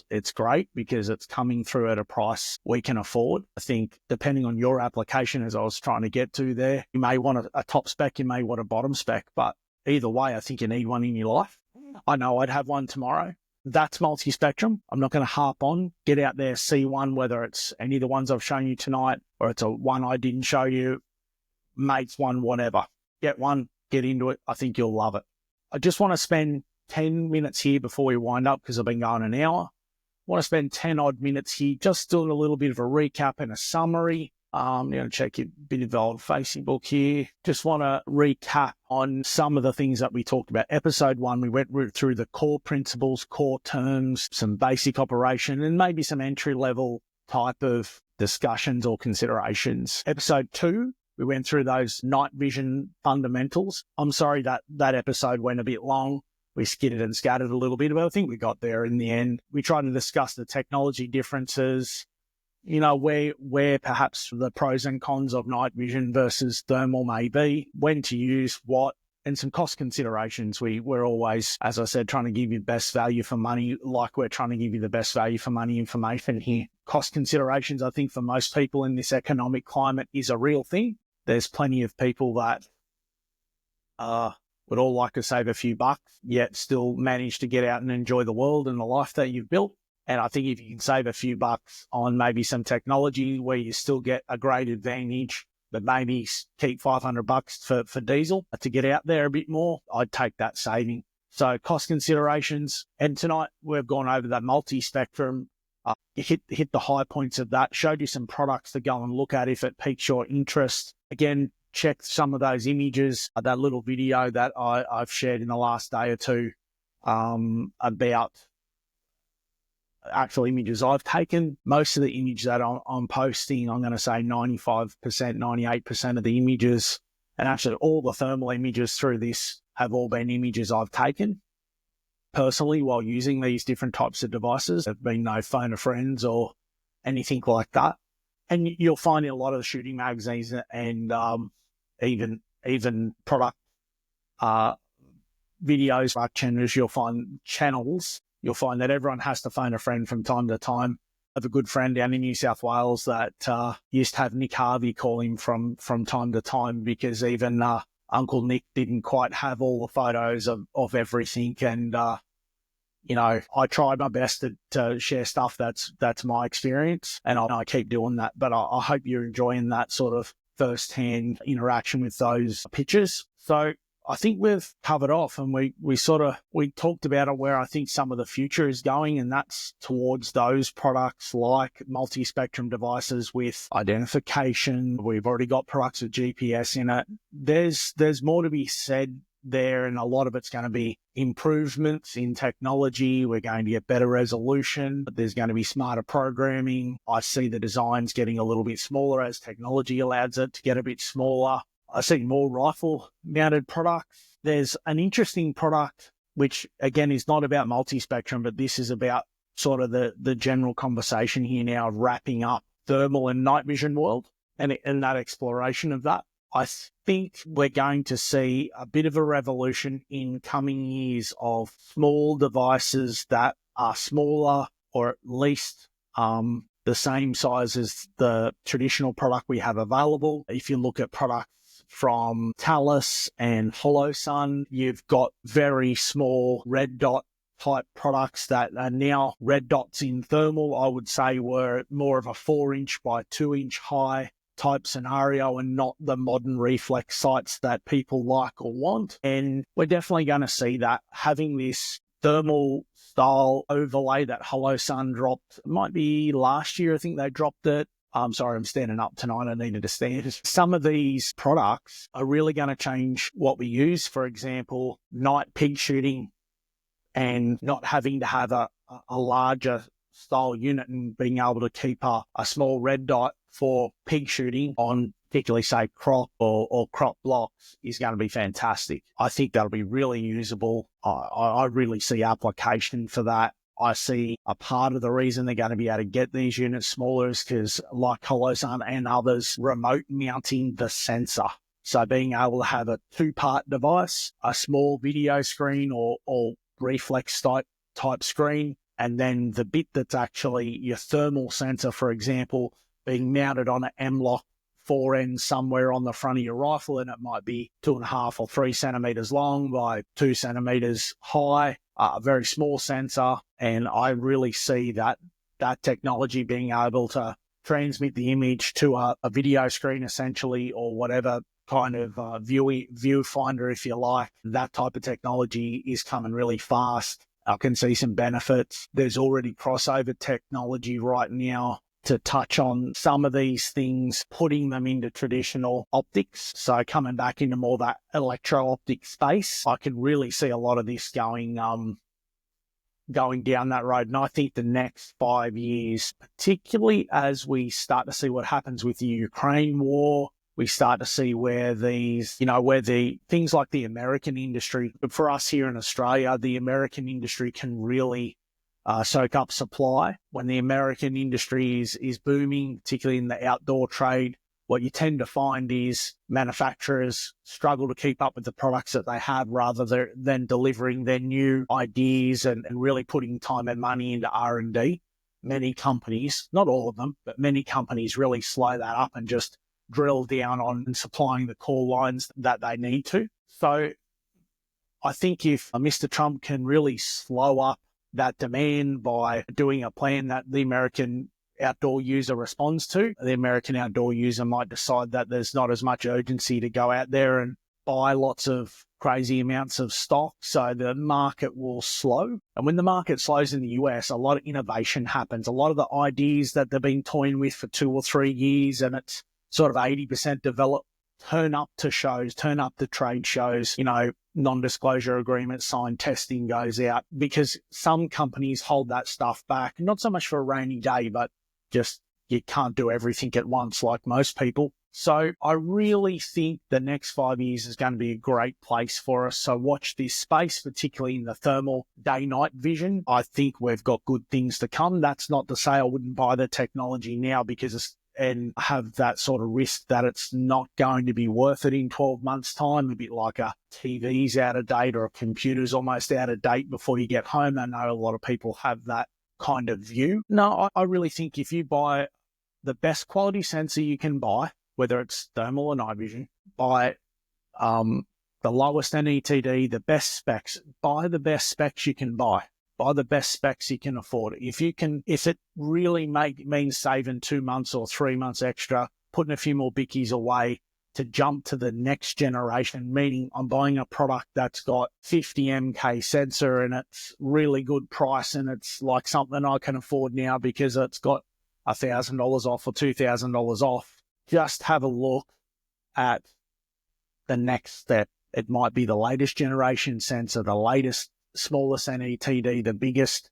It's great because it's coming through at a price we can afford. I think depending on your application, as I was trying to get to there, you may want a top spec, you may want a bottom spec, but either way, I think you need one in your life. I know I'd have one tomorrow. That's multi-spectrum. I'm not going to harp on. Get out there, see one, whether it's any of the ones I've shown you tonight or it's a one I didn't show you, mates one, whatever. Get one, get into it. I think you'll love it. I just want to spend 10 minutes here before we wind up because I've been going an hour. I want to spend 10 odd minutes here just doing a little bit of a recap and a summary. Check your bit of the old facing book here. Just want to recap on some of the things that we talked about. Episode 1, we went through the core principles, core terms, some basic operation, and maybe some entry-level type of discussions or considerations. Episode 2, we went through those night vision fundamentals. I'm sorry that episode went a bit long. We skidded and scattered a little bit, but I think we got there in the end. We tried to discuss the technology differences, where perhaps the pros and cons of night vision versus thermal may be, when to use what, and some cost considerations. We're always, as I said, trying to give you best value for money, like we're trying to give you the best value for money information here. Cost considerations, I think, for most people in this economic climate is a real thing. There's plenty of people that would all like to save a few bucks, yet still manage to get out and enjoy the world and the life that you've built. And I think if you can save a few bucks on maybe some technology where you still get a great advantage, but maybe keep $500 for diesel to get out there a bit more, I'd take that saving. So cost considerations. And tonight we've gone over that multi-spectrum, hit the high points of that, showed you some products to go and look at if it piques your interest. Again, check some of those images, that little video that I've shared in the last day or two about actual images I've taken. Most of the images that I'm posting, I'm going to say 95%, 98% of the images, and actually all the thermal images through this have all been images I've taken personally while using these different types of devices. There've been no phone of friends or anything like that. And you'll find in a lot of the shooting magazines and even product videos, channels, you'll find that everyone has to phone a friend from time to time. I have a good friend down in New South Wales that used to have Nick Harvey call him from time to time because even Uncle Nick didn't quite have all the photos of everything. And, I try my best to share stuff that's my experience, and I keep doing that. But I hope you're enjoying that sort of first-hand interaction with those pictures. So I think we've covered off, and we talked about where I think some of the future is going, and that's towards those products like multi-spectrum devices with identification. We've already got products with GPS in it. There's more to be said there, and a lot of it's going to be improvements in technology. We're going to get better resolution, but there's going to be smarter programming. I see the designs getting a little bit smaller as technology allows it to get a bit smaller. I see more rifle-mounted products. There's an interesting product, which, again, is not about multi-spectrum, but this is about sort of the general conversation here now of wrapping up thermal and night vision world and that exploration of that. I think we're going to see a bit of a revolution in coming years of small devices that are smaller or at least the same size as the traditional product we have available. If you look at products from Talus and HoloSun, you've got very small red dot type products that are now red dots in thermal. I would say were more of a 4-inch by 2-inch high type scenario and not the modern reflex sights that people like or want. And we're definitely going to see that having this thermal style overlay that HoloSun dropped. It might be last year, I think they dropped it. I'm sorry, I'm standing up tonight. I needed to stand. Some of these products are really going to change what we use. For example, night pig shooting and not having to have a larger style unit and being able to keep a small red dot for pig shooting on particularly, say, crop or crop blocks is going to be fantastic. I think that'll be really usable. I really see application for that. I see a part of the reason they're going to be able to get these units smaller is because, like HoloSun and others, remote mounting the sensor. So being able to have a 2-part device, a small video screen or reflex type screen, and then the bit that's actually your thermal sensor, for example, being mounted on an M-lock 4 ends somewhere on the front of your rifle, and it might be 2.5 or 3 centimeters long by 2 centimeters high, a very small sensor. And I really see that technology being able to transmit the image to a video screen essentially, or whatever kind of viewfinder, if you like. That type of technology is coming really fast. I can see some benefits. There's already crossover technology right now to touch on some of these things, putting them into traditional optics. So coming back into more that electro-optic space, I can really see a lot of this going down that road. And I think the next 5 years, particularly as we start to see what happens with the Ukraine war, we start to see where the things like the American industry, but for us here in Australia, the American industry can really soak up supply. When the American industry is booming, particularly in the outdoor trade, what you tend to find is manufacturers struggle to keep up with the products that they have rather than delivering their new ideas and really putting time and money into R&D. Many companies, not all of them, but many companies really slow that up and just drill down on supplying the core lines that they need to. So I think if Mr. Trump can really slow up that demand by doing a plan that the American outdoor user responds to. The American outdoor user might decide that there's not as much urgency to go out there and buy lots of crazy amounts of stock, so the market will slow. And when the market slows in the US, a lot of innovation happens. A lot of the ideas that they've been toying with for 2 or 3 years, and it's sort of 80% developed, turn up to shows, turn up to trade shows, non-disclosure agreements signed, testing goes out, because some companies hold that stuff back, not so much for a rainy day, but just you can't do everything at once like most people. So I really think the next 5 years is going to be a great place for us. So watch this space, particularly in the thermal day-night vision. I think we've got good things to come. That's not to say I wouldn't buy the technology now and have that sort of risk that it's not going to be worth it in 12 months' time, a bit like a TV's out of date or a computer's almost out of date before you get home. I know a lot of people have that kind of view. No, I really think if you buy the best quality sensor you can buy, whether it's thermal or night vision, buy the lowest NETD, the best specs, buy the best specs you can buy the best specs you can afford. If it really means saving 2 months or 3 months extra, putting a few more bickies away to jump to the next generation, meaning I'm buying a product that's got 50 MK sensor and it's really good price and it's like something I can afford now because it's got $1,000 off or $2,000 off, just have a look at the next step. It might be the latest generation sensor, the latest smallest NETD, the biggest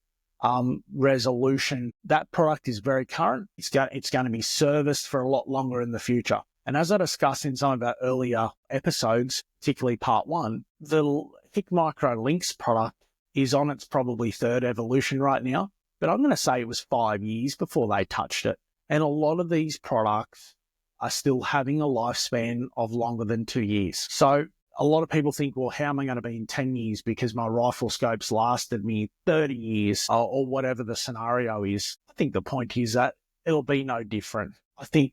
resolution. That product is very current. It's going to be serviced for a lot longer in the future. And as I discussed in some of our earlier episodes, particularly part 1, the Hik Micro Lens product is on its probably 3rd evolution right now. But I'm going to say it was 5 years before they touched it. And a lot of these products are still having a lifespan of longer than 2 years. So a lot of people think, well, how am I going to be in 10 years because my rifle scopes lasted me 30 years or whatever the scenario is. I think the point is that it'll be no different. I think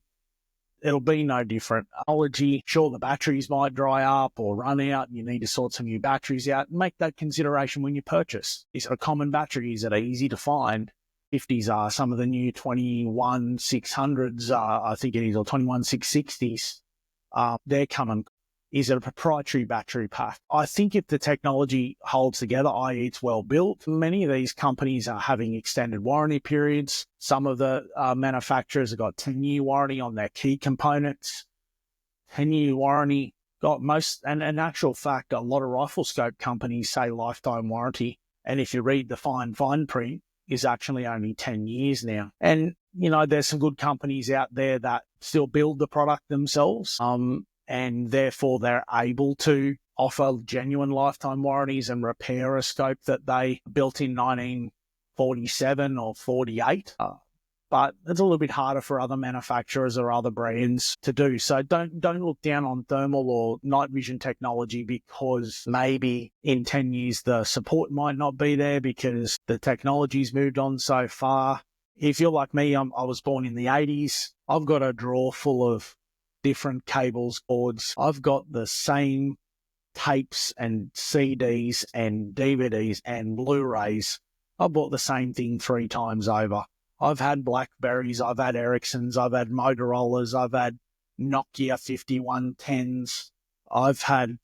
it'll be no different. Technology, sure, the batteries might dry up or run out and you need to sort some new batteries out. Make that consideration when you purchase. Is it a common battery? Is it easy to find? 50s are some of the new 21600s, I think it is, or 21660s. They're coming. Is it a proprietary battery pack? I think if the technology holds together, i.e. it's well built, many of these companies are having extended warranty periods. Some of the manufacturers have got 10-year warranty on their key components. 10-year warranty. Got most, and in actual fact, a lot of rifle scope companies say lifetime warranty. And if you read the fine print, is actually only 10 years now. And, there's some good companies out there that still build the product themselves. And therefore they're able to offer genuine lifetime warranties and repair a scope that they built in 1947 or 48. But it's a little bit harder for other manufacturers or other brands to do. So don't look down on thermal or night vision technology because maybe in 10 years the support might not be there because the technology's moved on so far. If you're like me, I was born in the 80s. I've got a drawer full of different cables, cords. I've got the same tapes and CDs and DVDs and Blu-rays. I bought the same thing 3 times over. I've had Blackberries, I've had Ericssons, I've had Motorola's, I've had Nokia 5110s, I've had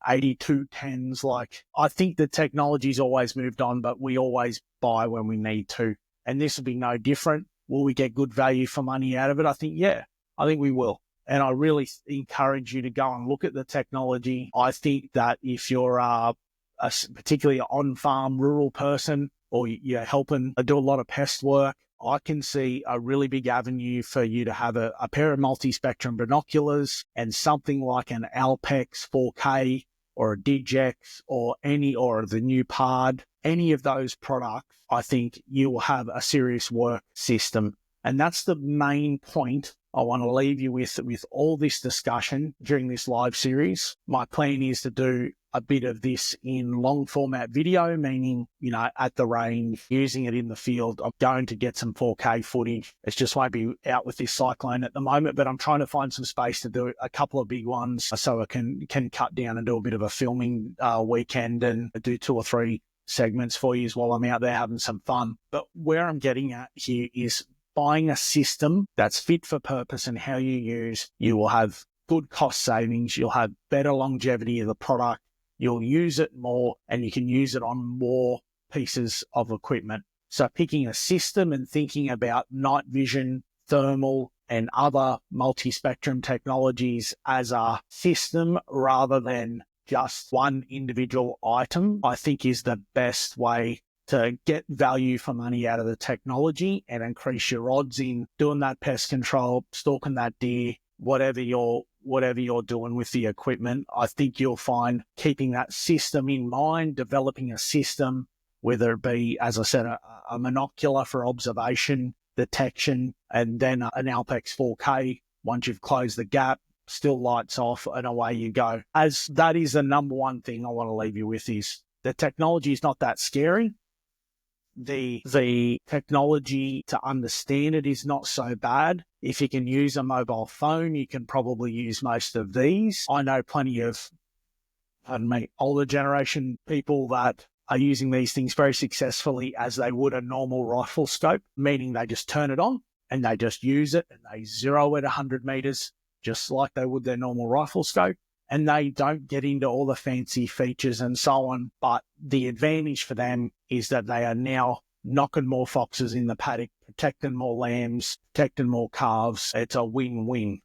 8210s. I think the technology's always moved on, but we always buy when we need to. And this will be no different. Will we get good value for money out of it? I think we will. And I really encourage you to go and look at the technology. I think that if you're particularly an on-farm rural person or you're helping do a lot of pest work, I can see a really big avenue for you to have a pair of multi-spectrum binoculars and something like an Alpex 4K or a Digex or the new Pard, any of those products. I think you will have a serious work system. And that's the main point I want to leave you with all this discussion during this live series. My plan is to do a bit of this in long format video, meaning, at the range, using it in the field. I'm going to get some 4K footage. It just won't be out with this cyclone at the moment, but I'm trying to find some space to do a couple of big ones so I can cut down and do a bit of a filming weekend and do 2 or 3 segments for you while I'm out there having some fun. But where I'm getting at here is buying a system that's fit for purpose and how you use. You will have good cost savings. You'll have better longevity of the product. You'll use it more, and you can use it on more pieces of equipment. So picking a system and thinking about night vision, thermal, and other multi-spectrum technologies as a system rather than just one individual item, I think is the best way to get value for money out of the technology and increase your odds in doing that pest control, stalking that deer, whatever you're doing with the equipment. I think you'll find keeping that system in mind, developing a system, whether it be, as I said, a monocular for observation, detection, and then an Alpex 4K. Once you've closed the gap, still lights off, and away you go. As that is the number one thing I want to leave you with, is the technology is not that scary. The technology to understand it is not so bad. If you can use a mobile phone, you can probably use most of these. I know plenty of, older generation people that are using these things very successfully as they would a normal rifle scope, meaning they just turn it on and they just use it and they zero at 100 meters, just like they would their normal rifle scope. And they don't get into all the fancy features and so on. But the advantage for them is that they are now knocking more foxes in the paddock, protecting more lambs, protecting more calves. It's a win-win.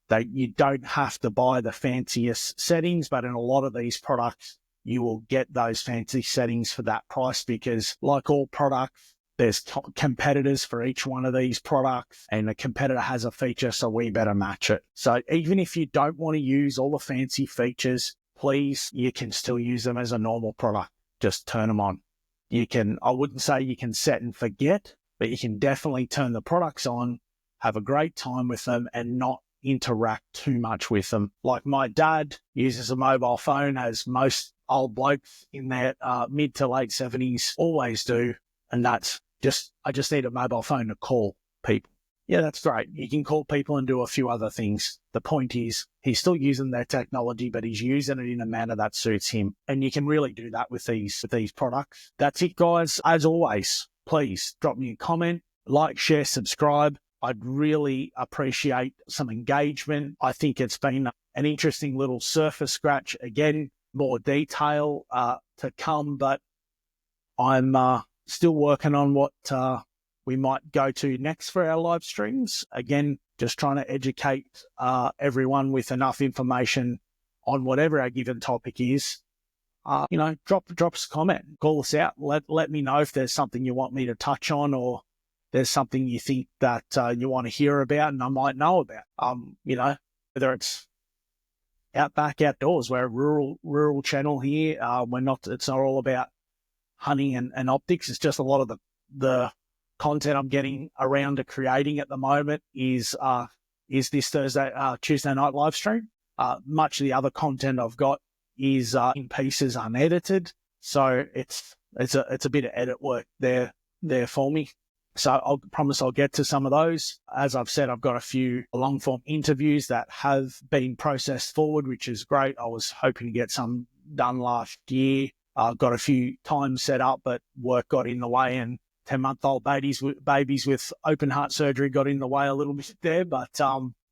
You don't have to buy the fanciest settings, but in a lot of these products, you will get those fancy settings for that price, because like all products, there's competitors for each one of these products, and the competitor has a feature, so we better match it. So even if you don't want to use all the fancy features, please, you can still use them as a normal product. Just turn them on. I wouldn't say you can set and forget, but you can definitely turn the products on, have a great time with them, and not interact too much with them. Like my dad uses a mobile phone, as most old blokes in their mid to late 70s always do, and that's I just need a mobile phone to call people. Yeah, that's great. You can call people and do a few other things. The point is, he's still using their technology, but he's using it in a manner that suits him. And you can really do that with these products. That's it, guys. As always, please drop me a comment, like, share, subscribe. I'd really appreciate some engagement. I think it's been an interesting little surface scratch. Again, more detail to come, but I'm still working on what we might go to next for our live streams. Again, just trying to educate everyone with enough information on whatever our given topic is. Drop us a comment, call us out, let me know if there's something you want me to touch on, or there's something you think that you want to hear about and I might know about. Whether it's Outback Outdoors, we're a rural channel here. It's not all about hunting and optics. It's just a lot of the content I'm getting around to creating at the moment is this Tuesday night live stream. Much of the other content I've got is in pieces, unedited. So it's a bit of edit work there for me. So I'll promise I'll get to some of those. As I've said, I've got a few long form interviews that have been processed forward, which is great. I was hoping to get some done last year. Got a few times set up, but work got in the way, and 10-month-old babies with open heart surgery got in the way a little bit there. But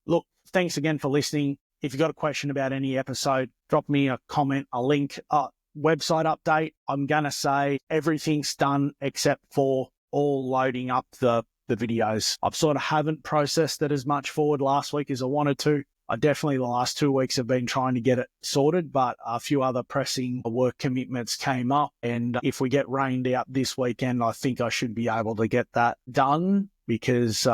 look, thanks again for listening. If you've got a question about any episode, drop me a comment, a link, website update. I'm going to say everything's done except for all loading up the videos. I've sort of haven't processed it as much forward last week as I wanted to. I definitely the last 2 weeks have been trying to get it sorted, but a few other pressing work commitments came up. And if we get rained out this weekend, I think I should be able to get that done, because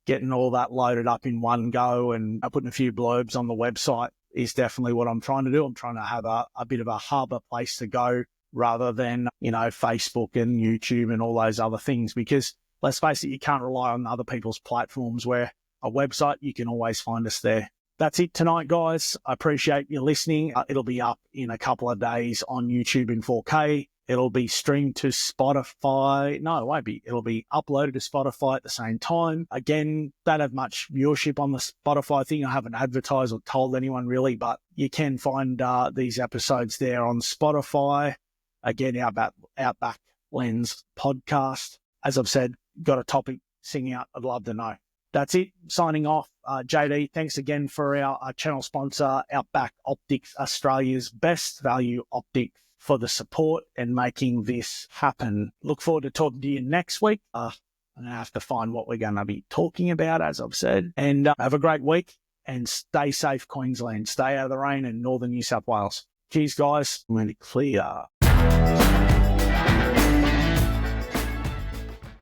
getting all that loaded up in one go and putting a few blurbs on the website is definitely what I'm trying to do. I'm trying to have a bit of a hub, a place to go, rather than, Facebook and YouTube and all those other things, because let's face it, you can't rely on other people's platforms, where a website, you can always find us there. That's it tonight, guys. I appreciate you listening. It'll be up in a couple of days on YouTube in 4K. It'll be streamed to Spotify. No, it won't be. It'll be uploaded to Spotify at the same time. Again, don't have much viewership on the Spotify thing. I haven't advertised or told anyone really, but you can find these episodes there on Spotify. Again, Outback Lens podcast. As I've said, got a topic, sing out. I'd love to know. That's it. Signing off. JD, thanks again for our channel sponsor, Outback Optics, Australia's best value optics, for the support and making this happen. Look forward to talking to you next week. I'm going to have to find what we're going to be talking about, as I've said. And have a great week and stay safe, Queensland. Stay out of the rain in northern New South Wales. Cheers, guys. I'm going to clear.